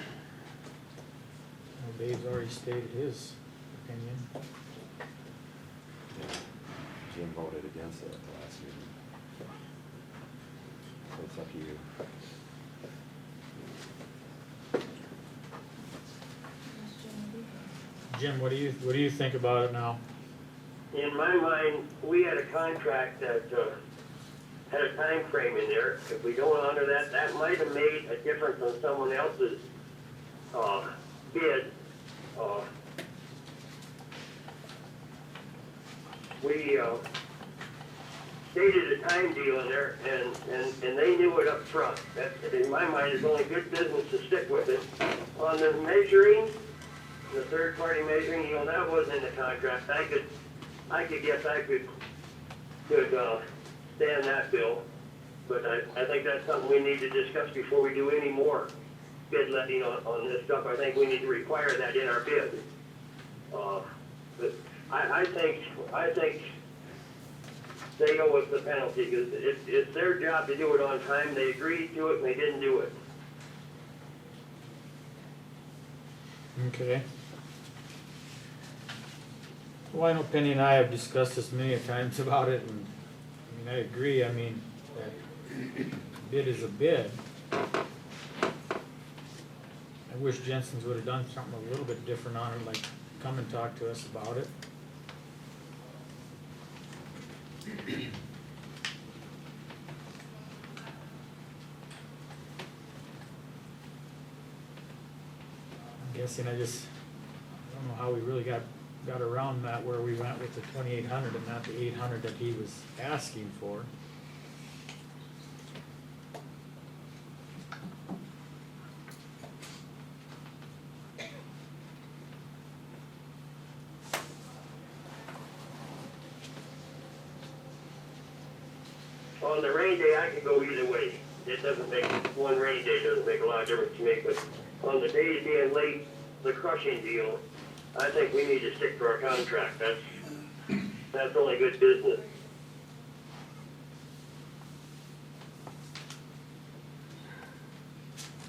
Dave's already stated his opinion. Yeah. Jim voted against it at the last meeting. So it's up to you. Jim, what do you think about it now? In my mind, we had a contract that, had a time frame in there. If we don't honor that, that might have made a difference on someone else's, bid. We, stated a time deal in there, and they knew it up front. That, in my mind, is only good business to stick with it. On the measuring, the third-party measuring, you know, that wasn't in the contract. I could guess I could stand that bill, but I think that's something we need to discuss before we do any more bid letting on this stuff. I think we need to require that in our bid. But I think they owe us the penalty, because it's their job to do it on time. They agreed to it, and they didn't do it. Okay. Well, in opinion, I have discussed this many times about it, and, I mean, I agree, I mean, that bid is a bid. I wish Jensen's would have done something a little bit different on it, like come and talk to us about it. I'm guessing I don't know how we really got around that, where we went with the 2,800 and not the 800 that he was asking for. On the rain day, I can go either way. It doesn't make, one rain day doesn't make a lot of difference to me, but on the days being late, the crushing deal, I think we need to stick to our contract. That's only good business.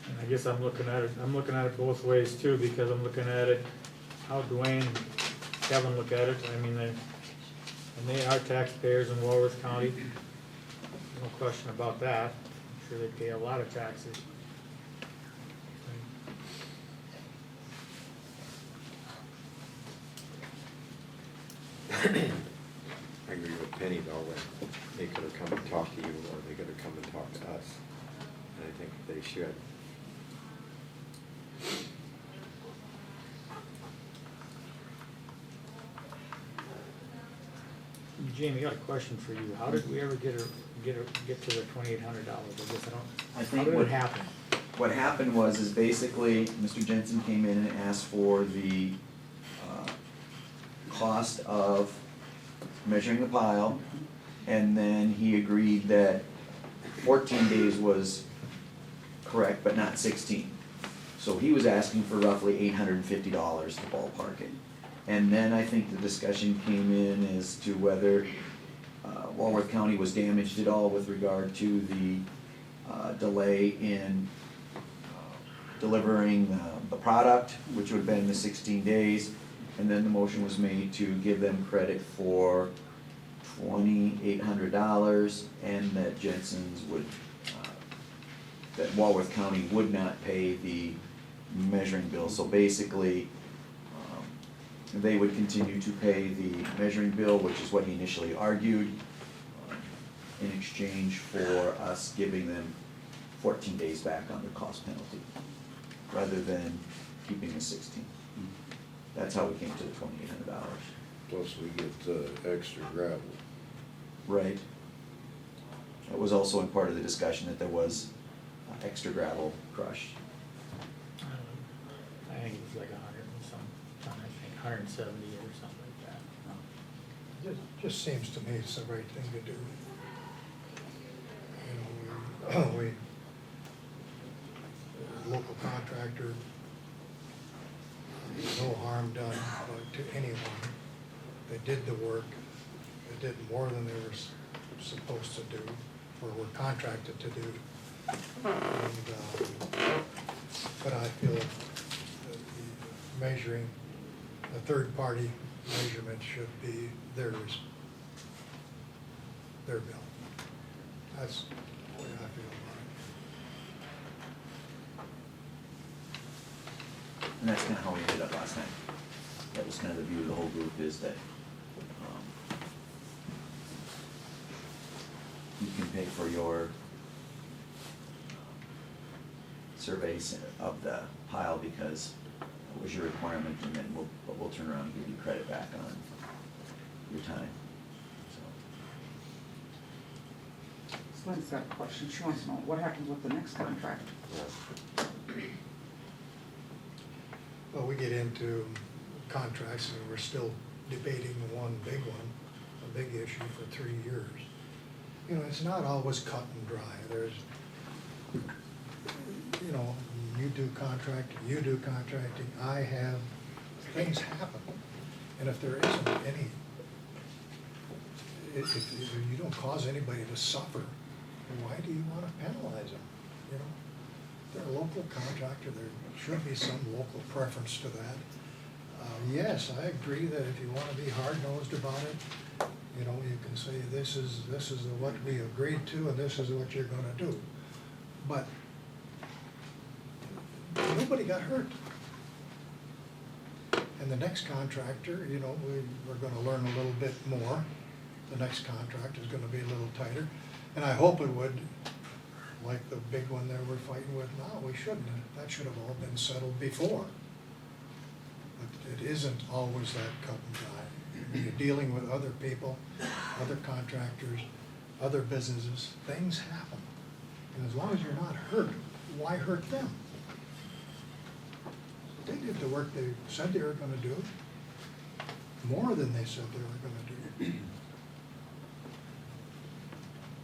And I guess I'm looking at it both ways too, because I'm looking at it, how Dwayne, Kevin look at it. I mean, they are taxpayers in Walworth County. No question about that. I'm sure they pay a lot of taxes. I agree with Penny though, when they could have come and talked to you, or they could have come and talked to us. And I think they should. Jamie, I got a question for you. How did we ever get to the $2,800? I guess I think how did what- it happen? What happened was, is basically, Mr. Jensen came in and asked for the, cost of measuring the pile, and then he agreed that 14 days was correct, but not 16. So he was asking for roughly $850 to ballpark it. And then I think the discussion came in as to whether Walworth County was damaged at all with regard to the delay in delivering the product, which would have been the 16 days. And then the motion was made to give them credit for $2,800, and that Jensen's would, that Walworth County would not pay the measuring bill. So basically, they would continue to pay the measuring bill, which is what he initially argued, in exchange for us giving them 14 days back on the cost penalty, rather than keeping the 16. That's how we came to the $2,800. Plus we get the extra gravel. Right. It was also in part of the discussion that there was extra gravel crushed. I think it was like 100 and some, I think 170 or something like that. Just seems to me it's the right thing to do. You know, we local contractor, no harm done to anyone. They did the work, they did more than they were supposed to do, or were contracted to do. And, but I feel that the measuring, the third-party measurement should be their bill. That's the way I feel about it. And that's kinda how we ended up last night. that was kind of the view of the whole group, is that you can pay for your surveys of the pile because it was your requirement, and then we'll turn around and give you credit back on your time, so. Lynn's got a question, she wants to know, what happens with the next contract? Well, we get into contracts and we're still debating one big one, a big issue for 3 years. You know, it's not always cut and dry. There's, you know, you do contracting, you do contracting, I have, things happen. And if there isn't any, if you don't cause anybody to suffer, why do you want to penalize them, you know? They're a local contractor, there should be some local preference to that. Yes, I agree that if you want to be hard-nosed about it, you know, you can say this is what we agreed to and this is what you're gonna do. But nobody got hurt. And the next contractor, you know, we're gonna learn a little bit more. The next contract is gonna be a little tighter. And I hope it would, like the big one there we're fighting with now, we shouldn't. That should have all been settled before. But it isn't always that cut and dry. When you're dealing with other people, other contractors, other businesses, things happen. And as long as you're not hurt, why hurt them? They did the work they said they were gonna do, more than they said they were gonna do.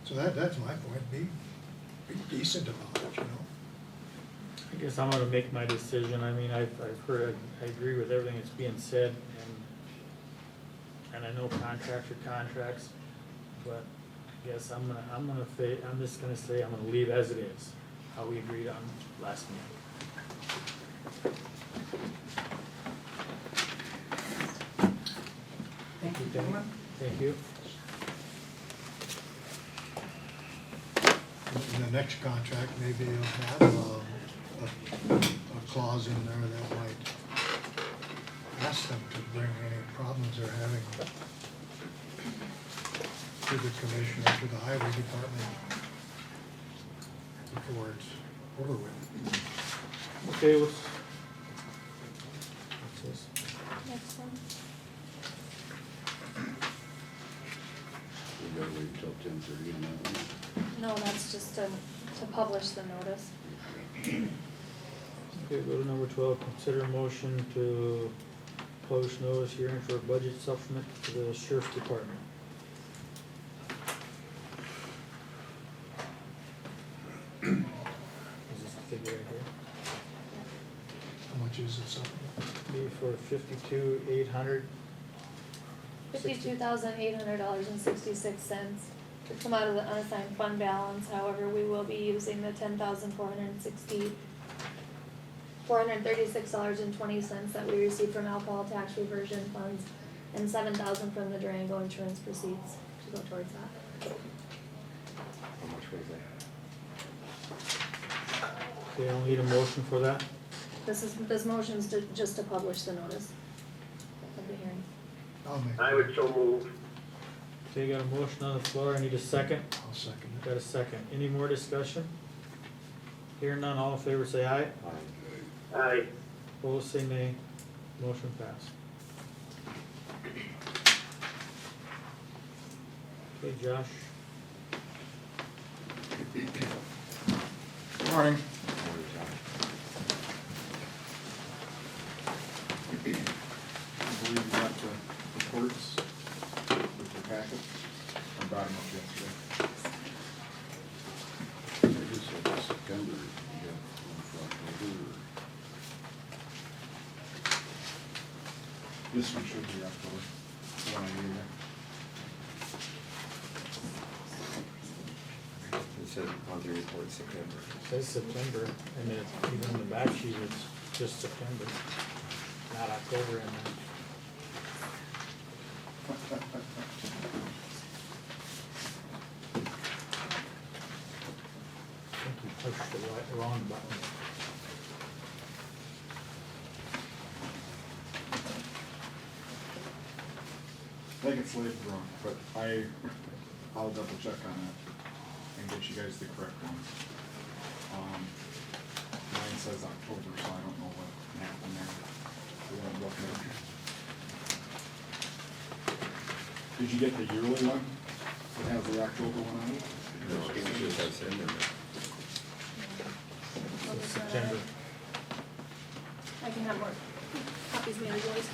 So that's my point, be decent about it, you know? I guess I'm gonna make my decision. I mean, I've heard, I agree with everything that's being said, and I know contracts are contracts, but I guess I'm just gonna say, I'm gonna leave as it is, how we agreed on last meeting. Thank you, gentlemen. Thank you. In the next contract, maybe you'll have a clause in there that might ask them to bring any problems they're having to the commissioner, to the highway department before it's over with. Okay, what's this? Next one. We gotta wait until 10:30 on that one. No, that's just to publish the notice. Okay, go to number 12, consider motion to publish notice hearing for a budget supplement to the sheriff's department. Is this the figure right here? How much is it supplement? Be for $52,800. $52,800.66 to come out of the unassigned fund balance. However, we will be using the $10,436.20 that we received from alcohol tax reversion funds and $7,000 from the Durango insurance proceeds to go towards that. How much was that? Okay, I'll need a motion for that. This motion's just to publish the notice of the hearing. I'll make. I would so move. Okay, got a motion on the floor. I need a second. I'll second it. Got a second. Any more discussion? Hearing none, all in favor say aye. Aye. Opposed say nay. Motion passed. Okay, Josh. Morning. I believe you got the reports with your packet. I brought them up yesterday. I just said September, yeah, for October. This one should be October, the one I gave you. It said on the report September. It says September, and then even on the back sheet, it's just September, not October in there. I think you pushed the wrong button. think it's labeled wrong, but I'll double check on it and get you guys the correct ones. Mine says October, so I don't know what happened there. We won't look at it. Did you get the yearly one? It has the October one on it? No, it just has September. I'll just, September. I can have more copies made of yours.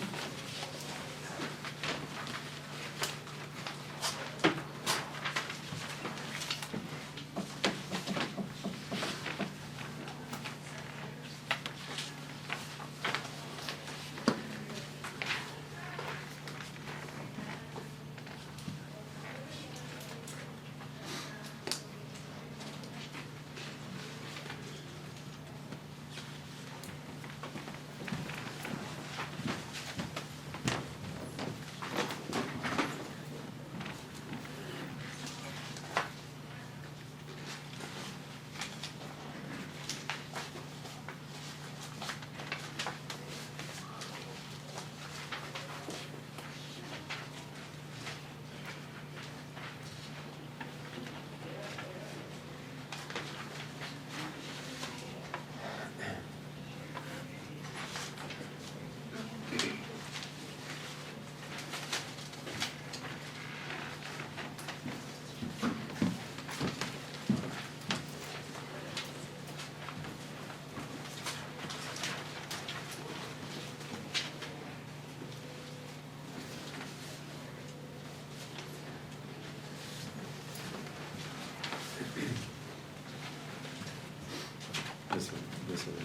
This one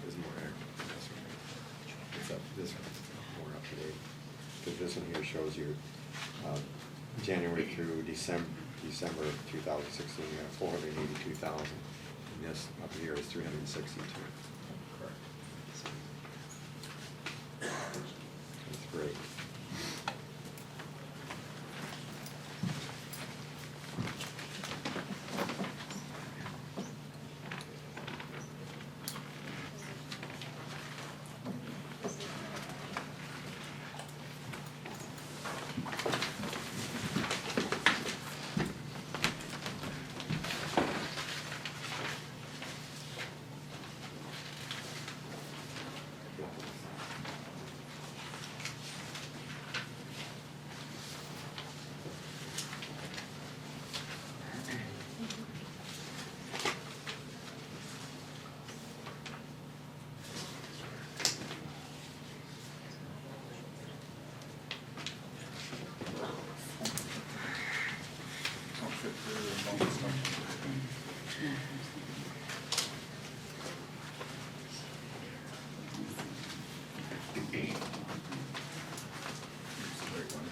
is more accurate. This one's more up to date. Because this one here shows you, January through December of 2016, you have 482,000. And this up here is 362. Correct. That's great. Outfit for all this stuff. It's a great one.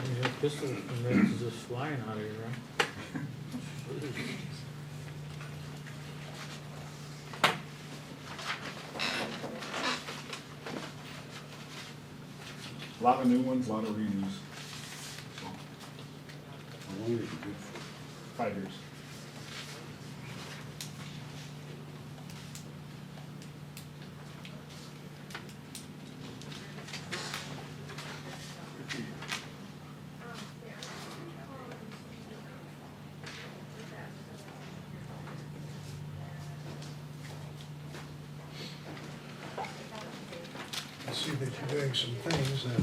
You have pistol permits just flying out of here, huh? Jeez. A lot of new ones, a lot of renews. So, How long is it good for? 5 years. see that you're doing some things that,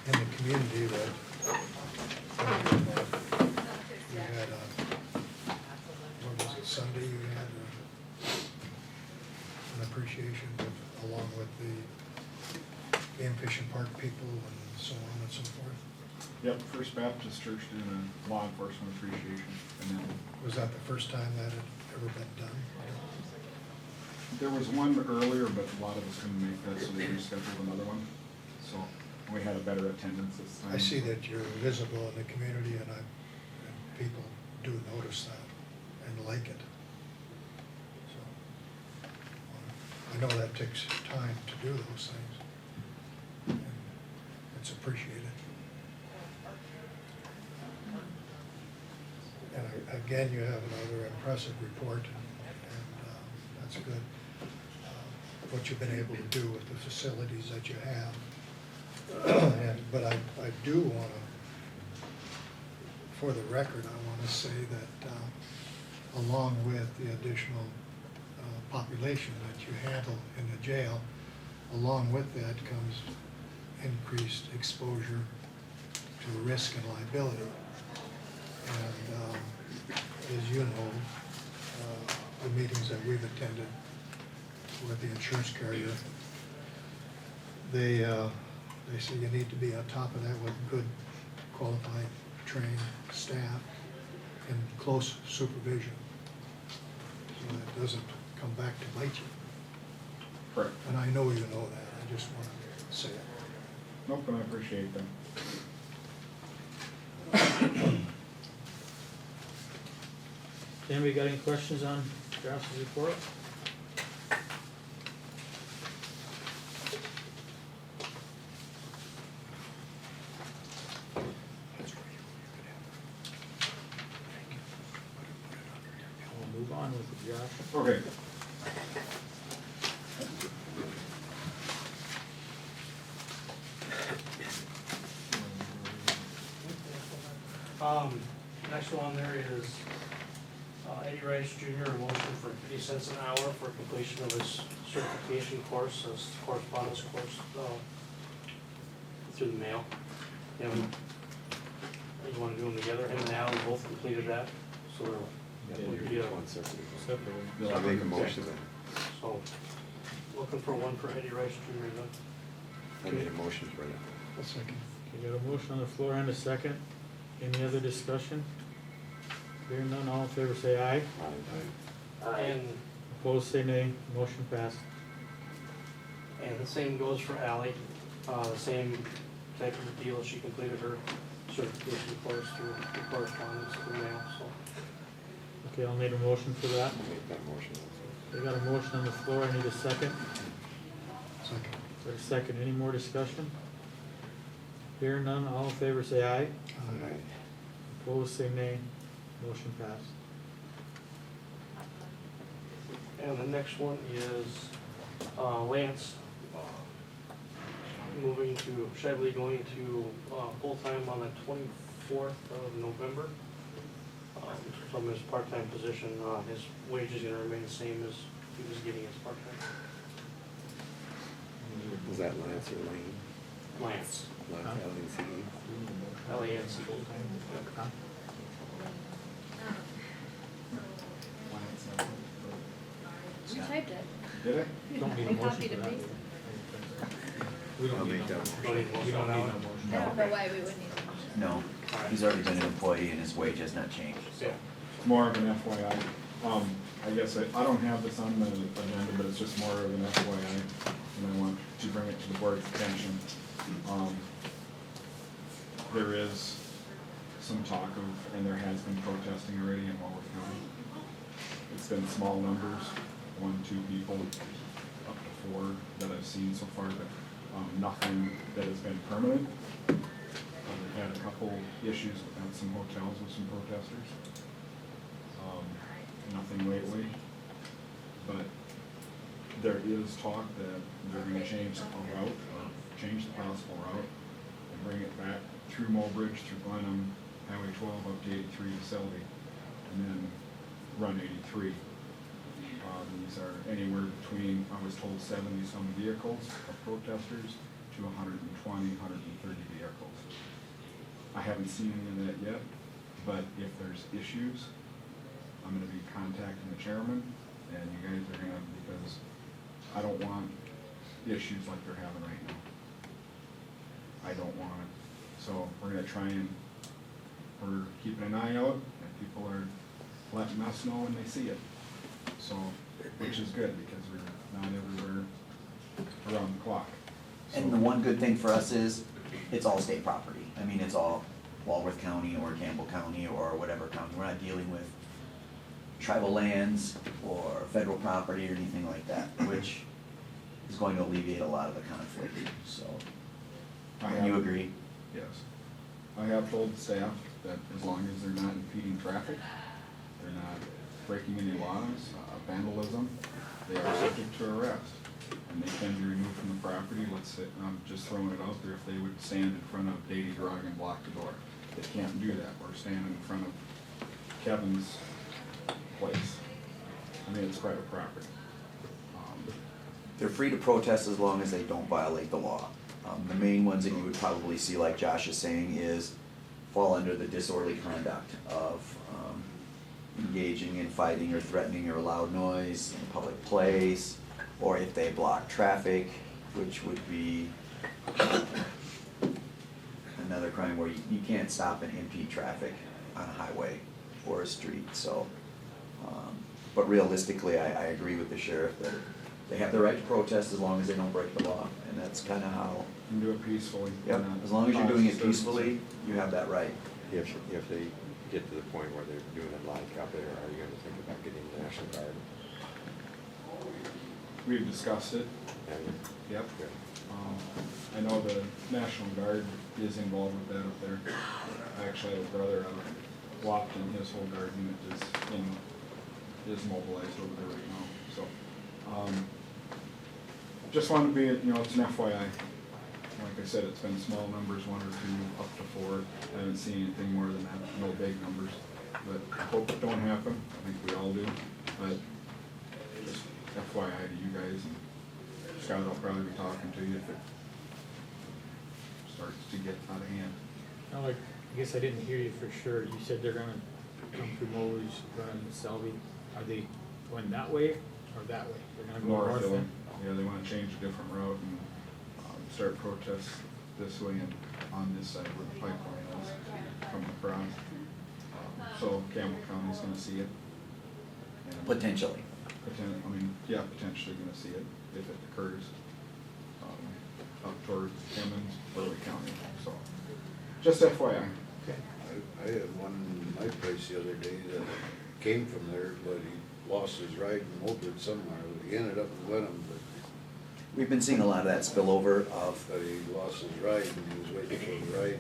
in the community that, you had, what was it, Sunday, you had an appreciation of, along with the Game Fish and Park people and so on and so forth. Yep, First Baptist Church doing a law enforcement appreciation, and then Was that the first time that had ever been done? there was one earlier, but a lot of us couldn't make that, so they rescheduled another one. So we had a better attendance this time. I see that you're visible in the community, and people do notice that and like it. So, I know that takes time to do those things, and it's appreciated. And again, you have another impressive report, and that's good. What you've been able to do with the facilities that you have. But I do want to, for the record, I want to say that along with the additional population that you handle in the jail, along with that comes increased exposure to risk and liability. And as you know, the meetings that we've attended with the insurance carrier, they say you need to be on top of that with good, qualified, trained staff and close supervision, so that it doesn't come back to bite you. Correct. And I know you know that, I just want to say it. Nope, and I appreciate that. Anybody got any questions on Josh's report? We'll move on with it, Josh. Okay. Next one there is Eddie Rice Jr., a motion for 50 cents an hour for completion of his certification course, his correspondence course, through the mail. You want to do them together? Him and Alan both completed that, so there would be a, Separately. I'll make a motion then. so, looking for one for Eddie Rice Jr. then. I made a motion for that. A second. Okay, got a motion on the floor and a second. Any other discussion? Hearing none, all in favor say aye. And, Opposed say nay. Motion passed. and the same goes for Ally, the same type of deal, she completed her certification course through the correspondence through mail, so. Okay, I'll need a motion for that. I'll make that motion also. We got a motion on the floor, I need a second. Second. For a second, any more discussion? Hearing none, all in favor say aye. Aye. Opposed say nay. Motion passed. And the next one is Lance moving to, Chevy going to full-time on the 24th of November. From his part-time position, his wage is gonna remain the same as he was getting as part-time. Was that Lance or Lane? Lance, Lance, L-A-N-C-E? L-A-N-C. Huh? You typed it. Did I? Don't need a I motion copied for and that. pasted. We don't I'll need make no that motion. motion. We don't need no motion. I don't know why we would need a motion. No, he's already been an employee and his wage has not changed. Yeah. It's more of an FYI. I guess I don't have this on the agenda, but it's just more of an FYI, and I want to bring it to the board's attention. There is some talk of, and there has been protesting already in Walworth County. It's been small numbers, 1, 2 people, up to 4 that I've seen so far, but nothing that has been permanent. We've had a couple issues at some hotels with some protesters. Nothing lately, but there is talk that they're gonna change the route, or change the possible route, and bring it back through Mulbridge, through Glenham, Highway 12 up to 83 to Selby, and then run 83. These are anywhere between, I was told 70-some vehicles of protesters to 120, 130 vehicles. I haven't seen any of that yet, but if there's issues, I'm gonna be contacting the chairman, and you guys are gonna, because I don't want issues like they're having right now. I don't want it. So we're gonna try and, we're keeping an eye out, and people are letting us know when they see it. So, which is good, because we're not everywhere around the clock. And the one good thing for us is, it's all state property. I mean, it's all Walworth County or Campbell County or whatever county. We're not dealing with tribal lands or federal property or anything like that, which is going to alleviate a lot of the conflict, so. And you agree? Yes. I have told the staff that as long as they're not impeding traffic, they're not breaking any laws, vandalism, they are subject to arrest. And they can be removed from the property. Let's say, I'm just throwing it out there, if they would stand in front of Davy Drug and block the door. They can't do that, or stand in front of Kevin's place. I mean, it's private property. They're free to protest as long as they don't violate the law. The main ones that you would probably see, like Josh is saying, is fall under the disorderly conduct of engaging in fighting or threatening or loud noise in a public place, or if they block traffic, which would be another crime where you can't stop and impede traffic on a highway or a street, so. But realistically, I agree with the sheriff that they have the right to protest as long as they don't break the law, and that's kinda how. And do it peacefully. Yep, as long as you're doing it peacefully, you have that right. If they get to the point where they're doing it like up there, are you gonna think about getting the National Guard? We've discussed it. Have you? Yep. Good. I know the National Guard is involved with that up there. I actually have a brother out of Lofton, his whole guard unit is mobilized over there right now, so. Just wanted to be, it's an FYI. Like I said, it's been small numbers, 1 or 2, up to 4. I haven't seen anything more than that, no big numbers. But I hope it don't happen, I think we all do, but just FYI to you guys, and Scott will probably be talking to you if it starts to get out of hand. Now, like, I guess I didn't hear you for sure. You said they're gonna come through Mowers, run Selby. Are they going that way or that way? They're gonna go north then? Yeah, they wanna change a different route and start protests this way and on this side where the pipeline is coming across. So Campbell County's gonna see it. And Potentially. Potentially gonna see it if it occurs, up towards Timmins, Burley County, so, just FYI. I had one in my place the other day that came from there, but he lost his ride and moped somewhere. He ended up in Wenham, We've been seeing a lot of that spillover of, but he lost his ride and he was waiting for the ride.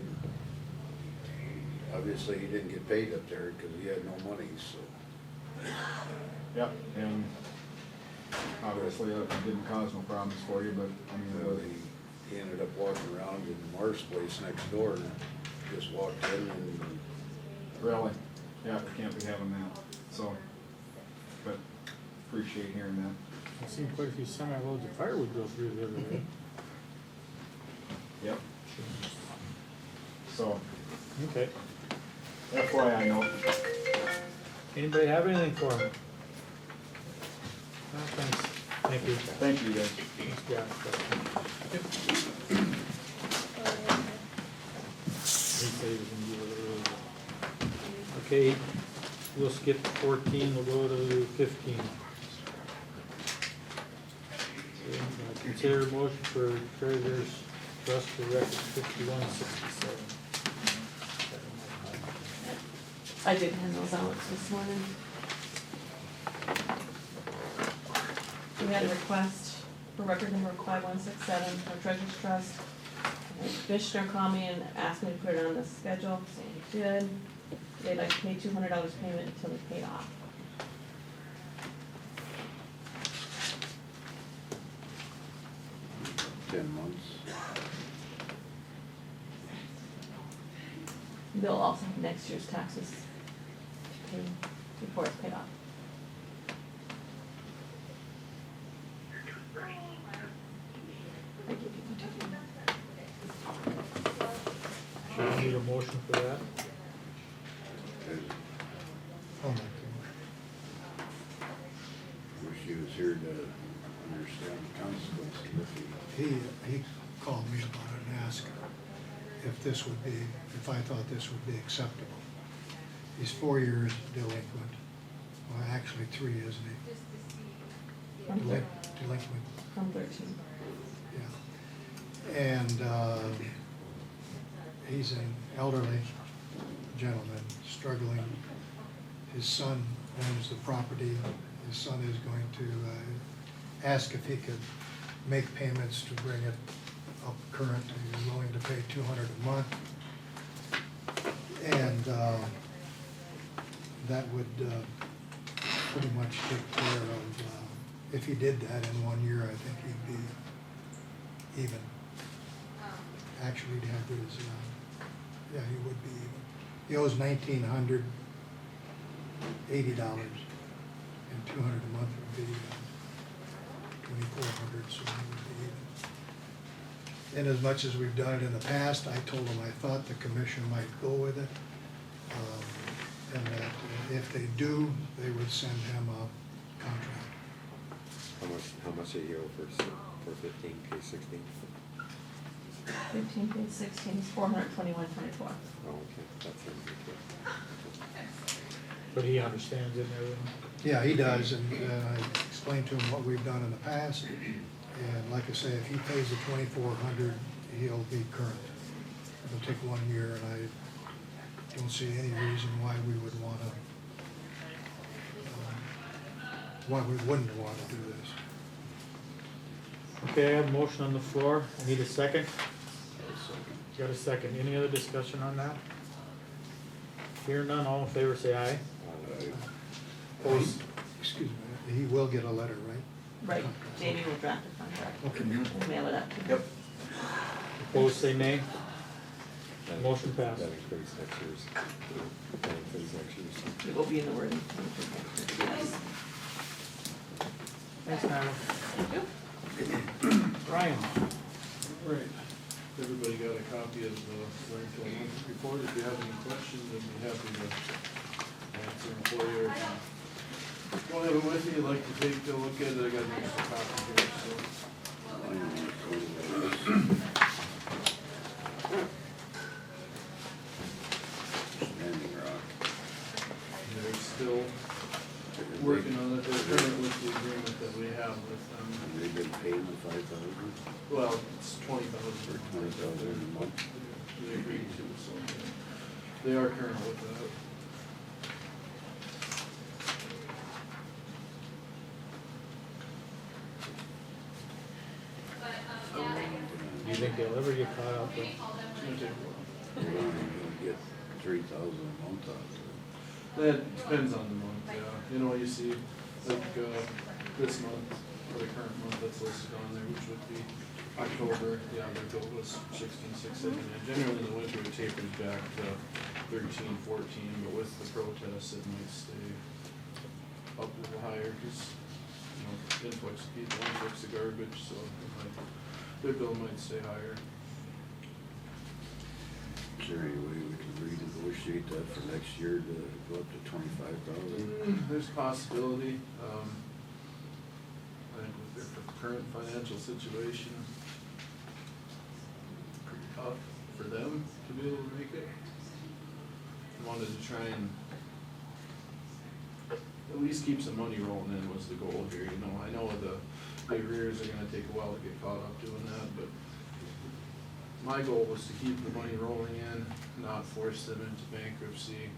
Obviously, he didn't get paid up there because he had no money, so. Yep, and obviously it didn't cause no problems for you, but, I mean, it was. He ended up walking around in Mark's place next door and just walked in and. Really? Yeah, we can't be having that, so, but appreciate hearing that. I've seen quite a few semi-loads of firewood go through the other day. Yep. So, Okay. FYI note. Anybody have anything for him? No, thanks. Thank you. Thank you, guys. He said he was gonna do it early. Okay, we'll skip 14, we'll go to 15. Consider motion for treasurer's trust for record 5167. I did hand those out this morning. We had a request for record number 5167 for Treasurer's Trust. And Commissioner called me and asked me to put it on the schedule, saying he did. They'd like to pay $200 payment until it's paid off. They'll also have next year's taxes to pay before it's paid off. motion for that? I'll make the motion. Wish he was here to understand the consequences if He called me about it and asked if this would be, if I thought this would be acceptable. He's 4 years delinquent, well, actually 3, isn't he? From thir- Delinquent, from 13. yeah. And he's an elderly gentleman, struggling. His son owns the property. His son is going to ask if he could make payments to bring it up current. He's willing to pay $200 a month. And that would pretty much take care of, if he did that in 1 year, I think he'd be even. Actually, he'd have his, yeah, he would be even. He owes $1,980, and $200 a month would be $2,400, so he would be even. And as much as we've done it in the past, I told him I thought the commission might go with it, and that if they do, they would send him a contract. How much are you over for 15, K 16? 15 pays 16 is 421.24. Oh, okay, that's it. But he understands it and everything. Yeah, he does, and I explained to him what we've done in the past, and like I say, if he pays the $2,400, he'll be current. It'll take 1 year, and I don't see any reason why we would want to, why we wouldn't want to do this. Okay, I have a motion on the floor. I need a second. Got a second. Any other discussion on that? Hear none, all in favor say aye. Opposed? Excuse me, he will get a letter, right? Right, Jamie will draft a contract. Okay. And mail it out to him. Yep. Opposed say nay. That- Motion passed. That includes next year's, that includes next year's. It will be in the wording. Thanks, Tyler. Thank you. Ryan? Right. Everybody got a copy of the landfill monthly report. If you have any questions, I'd be happy to answer them for you. If you don't have it with you, you'd like to take a look at it, I got an extra copy here, Standing Rock. They're still working on it. They're current with the agreement that we have with them. And they've been paying the 5,000 Well, it's 20,000 or 20,000 a month. They agreed to, so they are current with that. Do you think they'll ever get caught up with? It's gonna take a while. They're only gonna get 3,000 a month out of it. That depends on the month, yeah. You know, you see, like, this month, or the current month that's listed on there, which would be October, yeah, their bill was 16,679. Generally, in the winter, it tapers back to 13, 14, but with the protests, it might stay up a little higher, cause, you know, influx of people, influx of garbage, so it might, their bill might stay higher. Is there any way we can renegotiate that for next year to go up to 25,000? There's a possibility, I think with their current financial situation, pretty tough for them to be able to make it. I wanted to try and at least keep some money rolling in was the goal here, you know, I know the arrears are gonna take a while to get caught up doing that, but my goal was to keep the money rolling in, not force them into bankruptcy,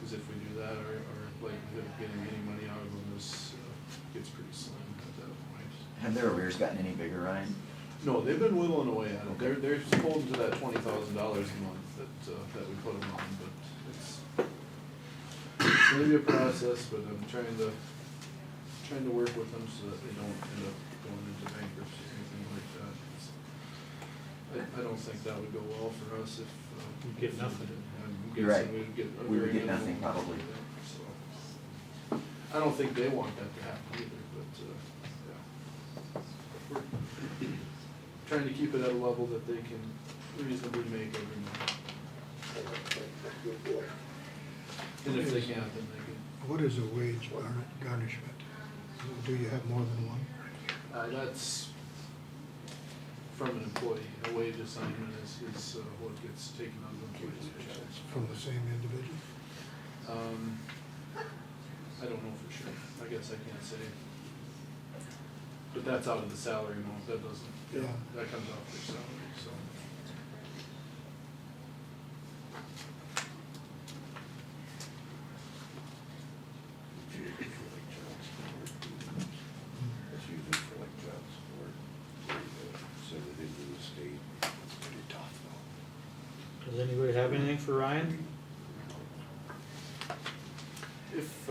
cause if we do that, our likelihood of getting any money out of them is, gets pretty slim at that point. Have their arrears gotten any bigger, Ryan? No, they've been whittling away at it. They're holding to that $20,000 a month that we put them on, but it's gonna be a process, but I'm trying to work with them so that they don't end up going into bankruptcy or anything like that. I don't think that would go well for us if. We'd get nothing. I'm You're right. guessing we'd get a We would very get nothing minimal- probably. So, I don't think they want that to happen either, but, yeah. We're trying to keep it at a level that they can reasonably make every month. And if they can't, then they can. What is a wage garnishment? Do you have more than one? That's from an employee. A wage assignment is what gets taken out of employees' paychecks. From the same individual? I don't know for sure. I guess I can't say. But that's out of the salary amount. That doesn't, Yeah. that comes off their salary, so. That's usually for like child support, where you send it into the state. It's pretty tough though. Does anybody have anything for Ryan? If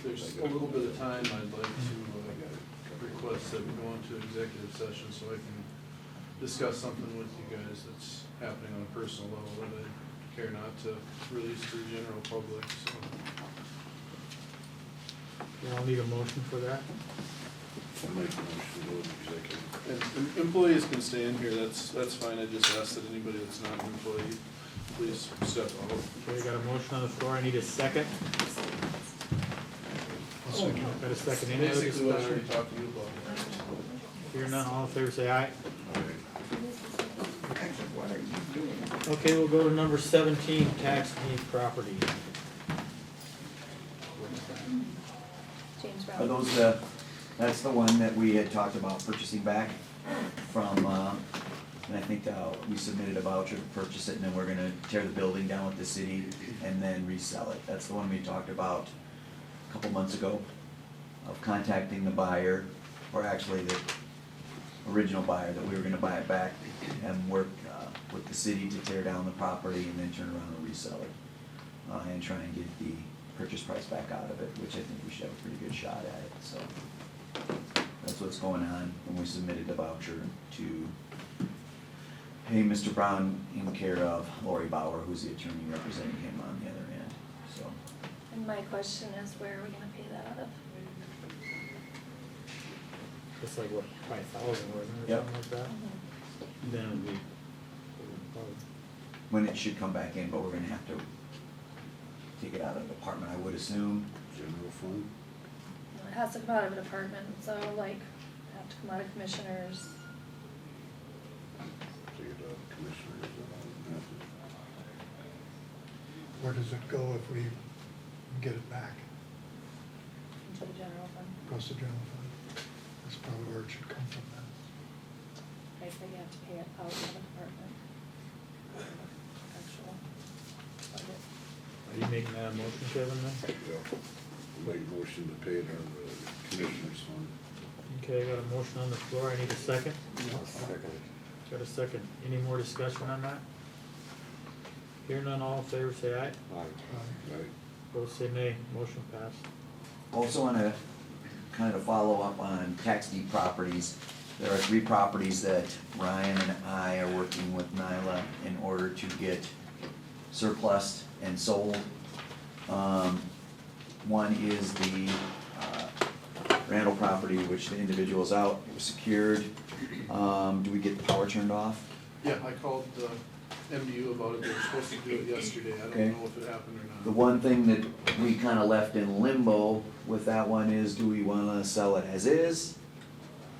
there's a little bit of time, I'd like to request that we go into executive session so I can discuss something with you guys that's happening on a personal level that I care not to release to the general public, so. You all need a motion for that? I'll make a motion to go into executive. And employees can stay in here, that's fine, I just ask that anybody that's not an employee, please step out. Okay, got a motion on the floor, I need a second. I'll second it. Got a second, any other Basically what I discussion? already talked to you about. Hearing none, all in favor say aye. What are you doing? Okay, we'll go to number 17, tax deed property. James Are Brown. those that's the one that we had talked about purchasing back from, and I think, we submitted a voucher to purchase it, and then we're gonna tear the building down with the city and then resell it. That's the one we talked about a couple months ago, of contacting the buyer, or actually the original buyer, that we were gonna buy it back and work, with the city to tear down the property and then turn around and resell it. And try and get the purchase price back out of it, which I think we should have a pretty good shot at it, so. That's what's going on, when we submitted the voucher to pay Mr. Brown in care of Lori Bauer, who's the attorney representing him on the other end, so. And my question is, where are we gonna pay that out of? It's like what, 5,000, wasn't it, or Yep. something like that? Then it'd be, When it should come back in, but we're gonna have to take it out of the department, I would assume. General fund? It has to come out of a department, so like, have to come out of commissioners. Take it out of commissioners. Where does it go if we get it back? Into the general fund. Goes to general fund? That's probably where it should come from then. Right, so you have to pay it out of the department. Actual budget. are you making that a motion, Kevin, then? Yeah. I'll make a motion to pay it out of the commissioners fund. Okay, I got a motion on the floor, I need a second. Second. Got a second, any more discussion on that? Hearing none, all in favor say aye. Right. Opposed say nay, motion passed. Also wanna kind of follow up on tax deed properties. There are 3 properties that Ryan and I are working with Nyla in order to get surplus and sold. One is the Randall property, which the individual's out, it was secured. Do we get the power turned off? Yeah, I called MDU about it, they were supposed to do it yesterday, I Okay. don't know if it happened or not. The one thing that we kinda left in limbo with that one is, do we wanna sell it as is?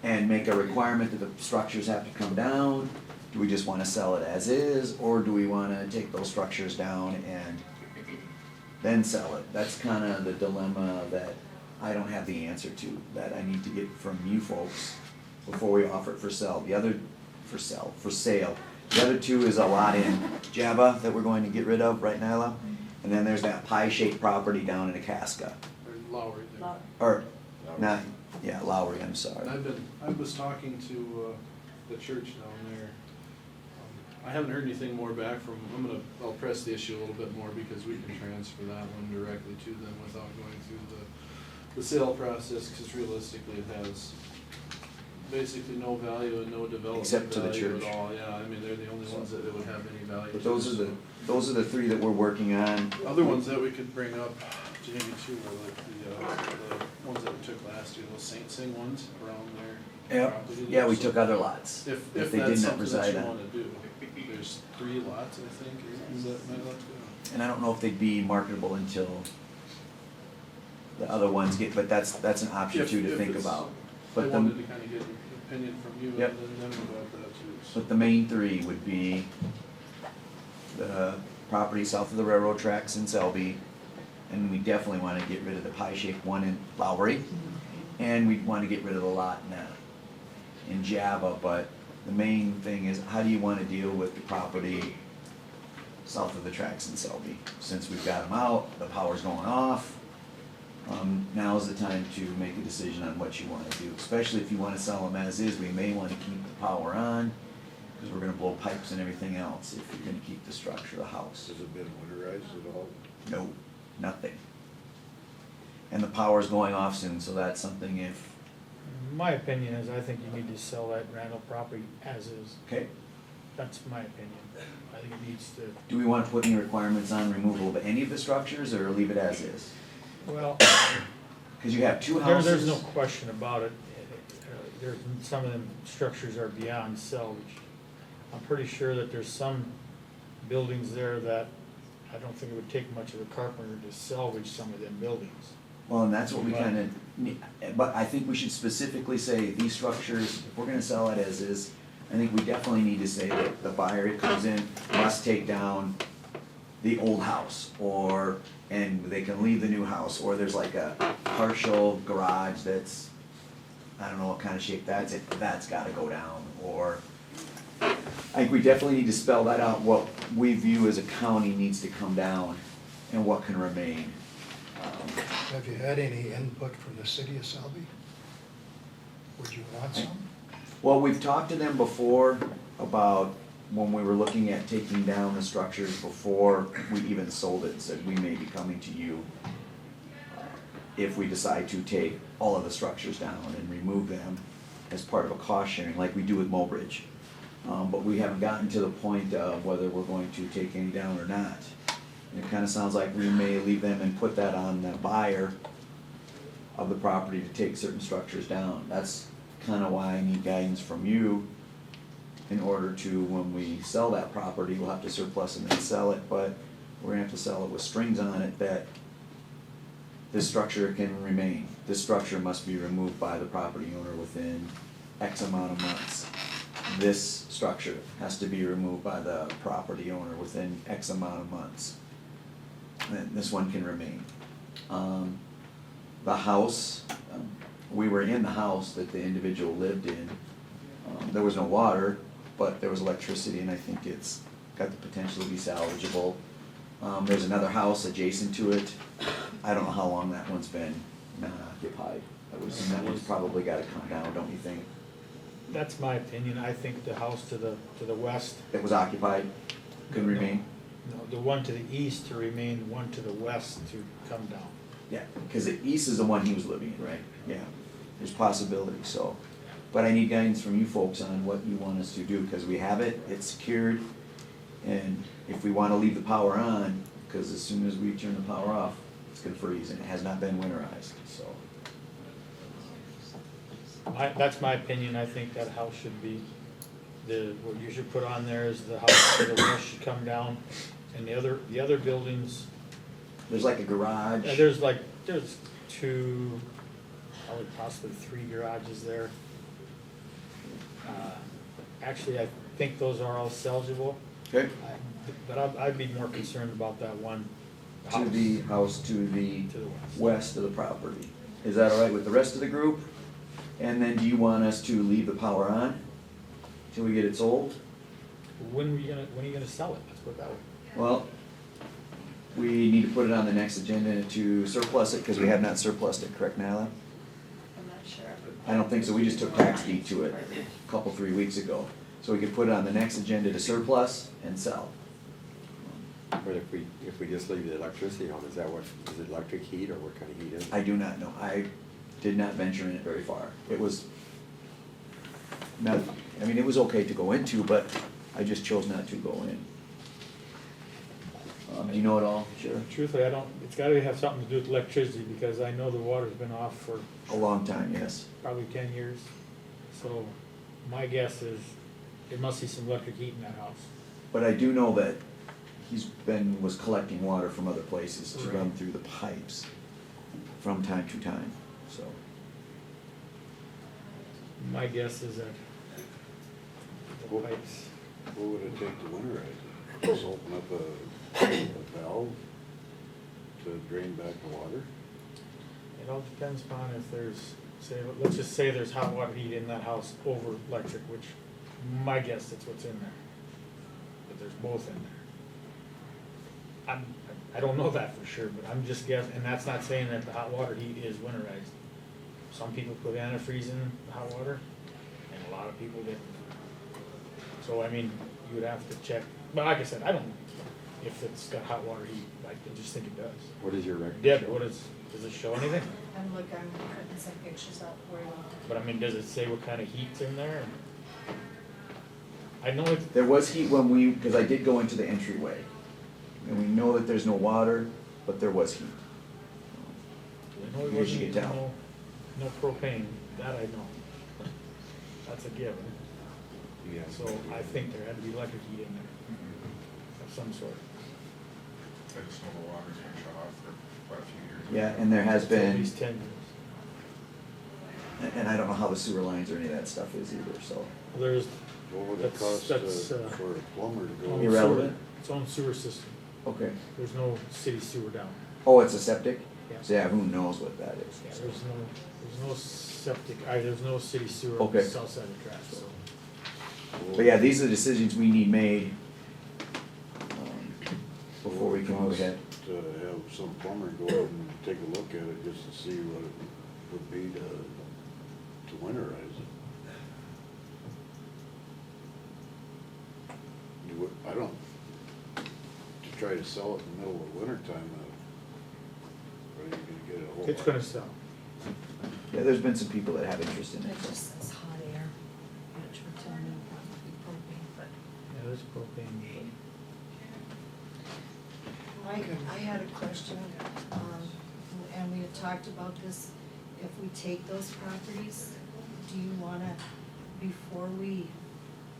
And make a requirement that the structures have to come down? Do we just wanna sell it as is, or do we wanna take those structures down and then sell it? That's kinda the dilemma that I don't have the answer to, that I need to get from you folks before we offer it for sale. For sale. The other 2 is a lot in Java that we're going to get rid of, right, Nyla? And then there's that pie-shaped property down in Akaska, Or Lowry there. or, not, yeah, Lowry, I'm And sorry. I was talking to the church down there. I haven't heard anything more back from, I'll press the issue a little bit more because we can transfer that one directly to them without going through the sale process, because realistically it has basically no value and no development Except to the value church. at all. Yeah, I mean, they're the only ones that it would have any value to. But those are the 3 that we're working on. Other ones that we could bring up, Jamie, too, were like the ones that we took last year, those Saint Sing ones around there. Yep, yeah, we took other lots. If they that's did not something that reside you on. wanna do, there's 3 lots, I think, is that my lot? And I don't know if they'd be marketable until the other ones get, but that's an option too to If think it's- about. I But wanted the, to kinda get an opinion from you and Yep. then them about that too. So. but the main three would be the property south of the railroad tracks in Selby, and we definitely wanna get rid of the pie-shaped one in Lowry, and we wanna get rid of the lot in Java, but the main thing is, how do you wanna deal with the property south of the tracks in Selby? Since we've got them out, the power's going off, now's the time to make a decision on what you wanna do, especially if you wanna sell them as is. We may wanna keep the power on, cause we're gonna blow pipes and everything else if you're gonna keep the structure of the house. Has it been winterized at all? No, nothing. And the power's going off soon, so that's something if, My opinion is, I think you need to sell that Randall property as is. okay, That's my opinion. I think it needs to, do we want to put any requirements on removal of any of the structures, or leave it as is? well, Cause you have two houses. there's no question about it. There's, some of them structures are beyond salvage. I'm pretty sure that there's some buildings there that I don't think it would take much of a carpenter to salvage some of them buildings. Well, and that's what we kinda, but I think we should specifically say, these structures, if we're gonna sell it as is, I think we definitely need to say that the buyer that comes in must take down the old house, or, and they can leave the new house, or there's like a partial garage that's, I don't know what kind of shape that's in, that's gotta go down, or, I think we definitely need to spell that out, what we view as a county needs to come down, and what can remain. Have you had any input from the city of Selby? Would you want some? Well, we've talked to them before about when we were looking at taking down the structures before we even sold it, said we may be coming to you if we decide to take all of the structures down and remove them as part of a cost sharing, like we do with Mobridge. But we haven't gotten to the point of whether we're going to take any down or not. And it kinda sounds like we may leave them and put that on the buyer of the property to take certain structures down. That's kinda why I need guidance from you in order to, when we sell that property, we'll have to surplus and then sell it, but we're gonna have to sell it with strings on it that this structure can remain. This structure must be removed by the property owner within X amount of months. This structure has to be removed by the property owner within X amount of months. And this one can remain. The house, we were in the house that the individual lived in. There was no water, but there was electricity, and I think it's got the potential to be salvageable. There's another house adjacent to it. I don't know how long that one's been non-occupied. That one's probably gotta come down, don't you think? That's my opinion. I think the house to the west, That was occupied, could remain? no, the one to the east to remain, the one to the west to come down. Yeah, cause the east is the one he was living in, right? Yeah, there's possibility, so. But I need guidance from you folks on what you want us to do, cause we have it, it's secured. And if we wanna leave the power on, cause as soon as we turn the power off, it's gonna freeze, and it has not been winterized, so. That's my opinion. I think that house should be, what you should put on there is the house to the west should come down. And the other buildings, There's like a garage. there's two, probably possibly 3 garages there. Actually, I think those are all salvageable. Okay. But I'd be more concerned about that one To house the house to the to the west. west of the property. Is that all right with the rest of the group? And then do you want us to leave the power on till we get it sold? When are you gonna sell it? Let's put it that way. Well, we need to put it on the next agenda to surplus it, because we have not surplused it, correct, Nyla? I'm not sure. I don't think so, we just took tax deed to it a couple, 3 weeks ago. So we could put it on the next agenda to surplus and sell. But if we just leave the electricity on, is it electric heat, or what kind of heat is it? I do not know, I did not venture in it very far. It was not, I mean, it was okay to go into, but I just chose not to go in. Do you know it all? Sure. Truthfully, I don't, it's gotta have something to do with electricity, because I know the water's been off for A long time, yes. probably 10 years. So my guess is, there must be some electric heat in that house. But I do know that was collecting water from other places to run through the pipes from time to time, so. My guess is that the pipes, What would it take to winterize it? Just open up a valve to drain back the water? it all depends upon if there's, say, let's just say there's hot water heat in that house over electric, which my guess that's what's in there. But there's both in there. I don't know that for sure, but I'm just guessing, and that's not saying that the hot water heat is winterized. Some people put antifreeze in the hot water, and a lot of people didn't. So, I mean, you would have to check, but like I said, I don't know if it's got hot water heat, I just think it does. What is your record? Deb, does it show anything? I'm putting some pictures out for you. But I mean, does it say what kind of heat's in there? I know it's, There was heat because I did go into the entryway. And we know that there's no water, but there was heat. I know it You wasn't, should tell. no propane, that I know. That's a given. Yeah. So I think there had to be electric heat in there of some sort. I just know the water's been shut off for quite a few years. Yeah, and there has At been, least 10 years. and I don't know how the sewer lines or any of that stuff is either, so. There's, What would it That's- cost that's, for a plumber to go? Irrelevant? its own sewer system. Okay. There's no city sewer down. Oh, it's a septic? Yeah. So yeah, who knows what that is? Yeah, there's no septic, there's no city sewer on Okay. the south side of the track, so. But yeah, these are the decisions we need made before we can move ahead. To have some plumber go out and take a look at it just to see what it would be to winterize it. You would, I don't, to try to sell it in the middle of winter time, are you gonna get a whole lot? It's gonna sell. Yeah, there's been some people that have interest in it. It just says hot air, which would tell me probably propane, but. Yeah, there's propane. I had a question, and we had talked about this, if we take those properties, do you wanna, before we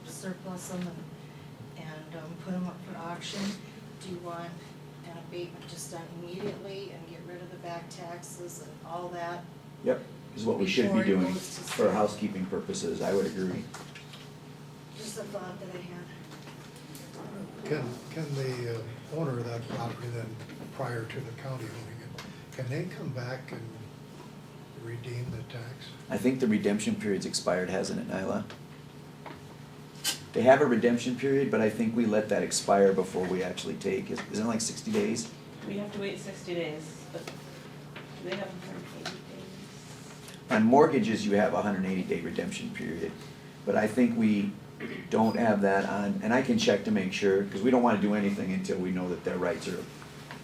surplus them and put them up for auction, do you want an abatement just done immediately and get rid of the back taxes and all that? Yep, is what we should be Before it doing goes to for sale. housekeeping purposes, I would agree. Just a thought that I had. Can the owner of that property then, prior to the county owning it, can they come back and redeem the tax? I think the redemption period's expired, hasn't it, Nyla? They have a redemption period, but I think we let that expire before we actually take, isn't it like 60 days? We have to wait 60 days, but they have 180 days. On mortgages, you have a 180-day redemption period, but I think we don't have that on, and I can check to make sure, because we don't want to do anything until we know that their rights are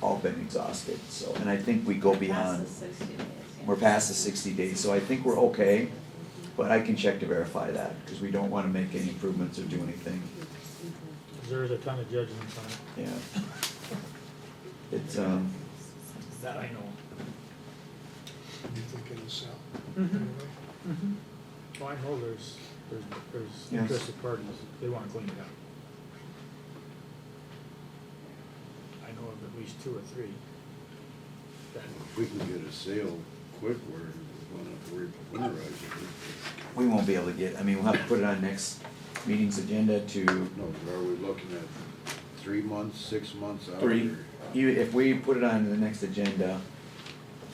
all been exhausted, so, and I think we go beyond. Past the 60 days, yeah. We're past the 60 days, so I think we're okay, but I can check to verify that, because we don't want to make any improvements or do anything, There's a ton of judgments on it, yeah. It's, that I know. You think it'll sell? Mhm. anyway? Well, I know there's Yes. interested parties, they wanna clean it up. I know of at least 2 or 3. that- If we can get a sale quick, we won't have to worry about winterizing it. we won't be able to get, I mean, we'll have to put it on next meeting's agenda to No, but are we looking at 3 months, 6 months out? 3. or- If we put it on the next agenda,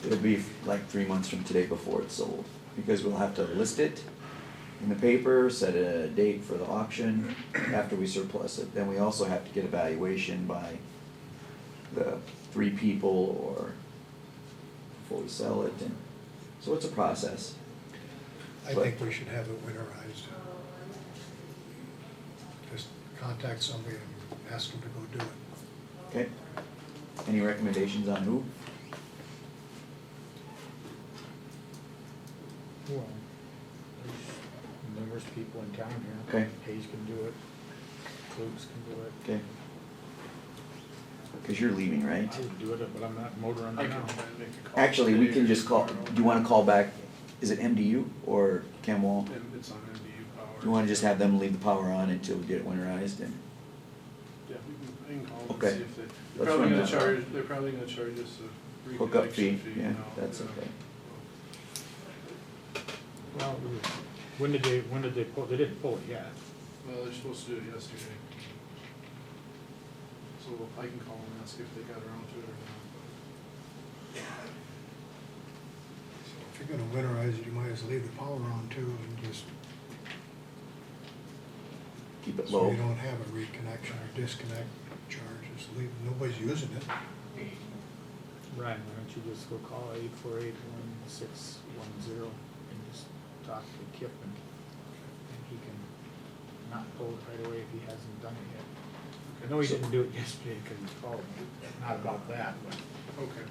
it'll be like 3 months from today before it's sold, because we'll have to list it in the paper, set a date for the auction after we surplus it. Then we also have to get a valuation by the 3 people or before we sell it, and so it's a process. I But- think we should have it winterized. Just contact somebody and ask them to go do it. Okay? Any recommendations on who? Well, there's numerous people in town here. Okay. Hayes can do it, Klugs can do it. Okay. Because you're leaving, right? I would do it, but I'm not motoring I right can now. try and make a call. Actually, we today can or just call, tomorrow. do you wanna call back, is it MDU or Camwell? And it's on MDU power. Do you wanna just have them leave the power on until we get it winterized and? Yeah, I can call them and Okay. see if Let's they're probably run gonna that. they're probably gonna charge us a Hookup reconnection fee, fee, yeah, you know, that's yeah. okay. Well, when did they pull, they didn't pull it yet. Well, they're supposed to do it yesterday. So I can call them and ask if they got around to it or not. If you're gonna winterize it, you might as well leave the power on too and just, Keep it so low. you don't have a reconnection or disconnect charge, just leave, nobody's using it. Ryan, why don't you just go call 848-1610 and just talk to Kip and he can not pull it right away if he hasn't done it yet. I know he didn't do it yesterday because he called me, not about that, but Okay,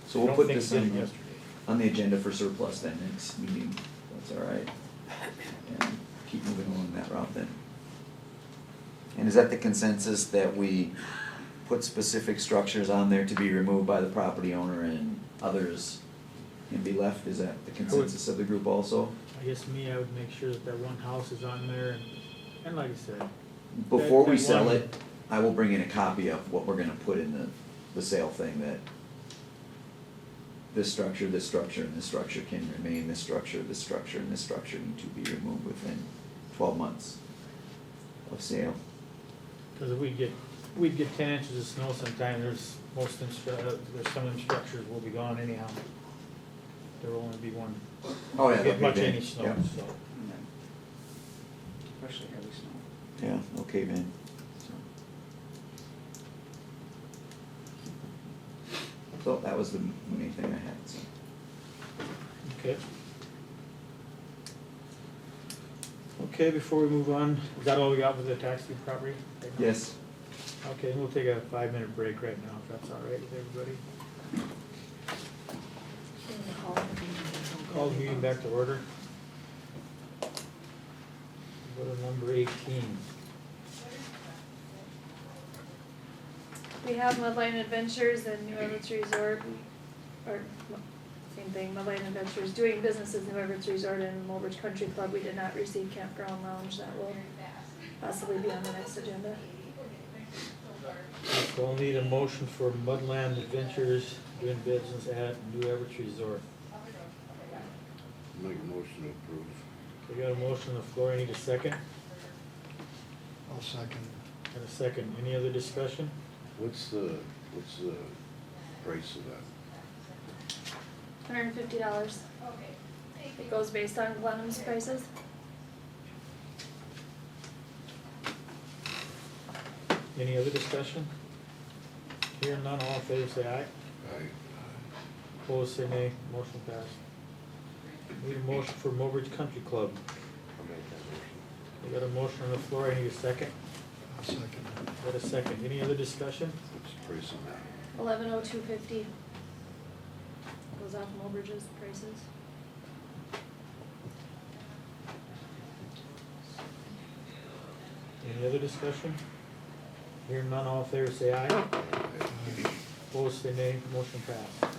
So I we'll don't put think this he did it on, yesterday. on the agenda for surplus then next meeting, that's all right. And keep moving along that route then. And is that the consensus that we put specific structures on there to be removed by the property owner and others can be left? Is that the consensus of the group also? I guess me, I would make sure that one house is on there and like I said. Before we that sell one- it, I will bring in a copy of what we're gonna put in the sale thing, that this structure, and this structure can remain, this structure, and this structure need to be removed within 12 months of sale. Cause if we'd get 10 inches of snow sometime, there's there's some of them structures will be gone anyhow. There will only be one. Oh, yeah, Get they'll much be any big, snow, yeah. so. And then, especially heavy snow. Yeah, okay, man. So that was the main thing I had, so. Okay. Okay, before we move on, is that all we got with the tax deed property? right now? Yes. Okay, we'll take a 5-minute break right now, if that's all right with everybody. Call the meeting back to order. Go to number 18. We have Mudline Adventures and New Everett's Resort, or, same thing, Mudline Adventures, doing business as New Everett's Resort and Mulbridge Country Club. We did not receive Campground Lounge, that will possibly be on the next agenda. So I'll need a motion for Mudland Adventures doing business at New Everett's Resort. Make a motion to approve. We got a motion on the floor, I need a second. I'll second. And a second, any other discussion? What's the price of that? $150. It goes based on Glenham's prices. Any other discussion? Hearing none, all in favor say aye. Aye. Opposed say nay, motion passed. Need a motion for Mulbridge Country Club. I'll make that motion. We got a motion on the floor, I need a second. I'll second. Got a second, any other discussion? What's the price on that? $1102.50. Goes off Mulbridge's prices. Any other discussion? Hearing none, all in favor say aye. Aye. Opposed say nay, motion passed.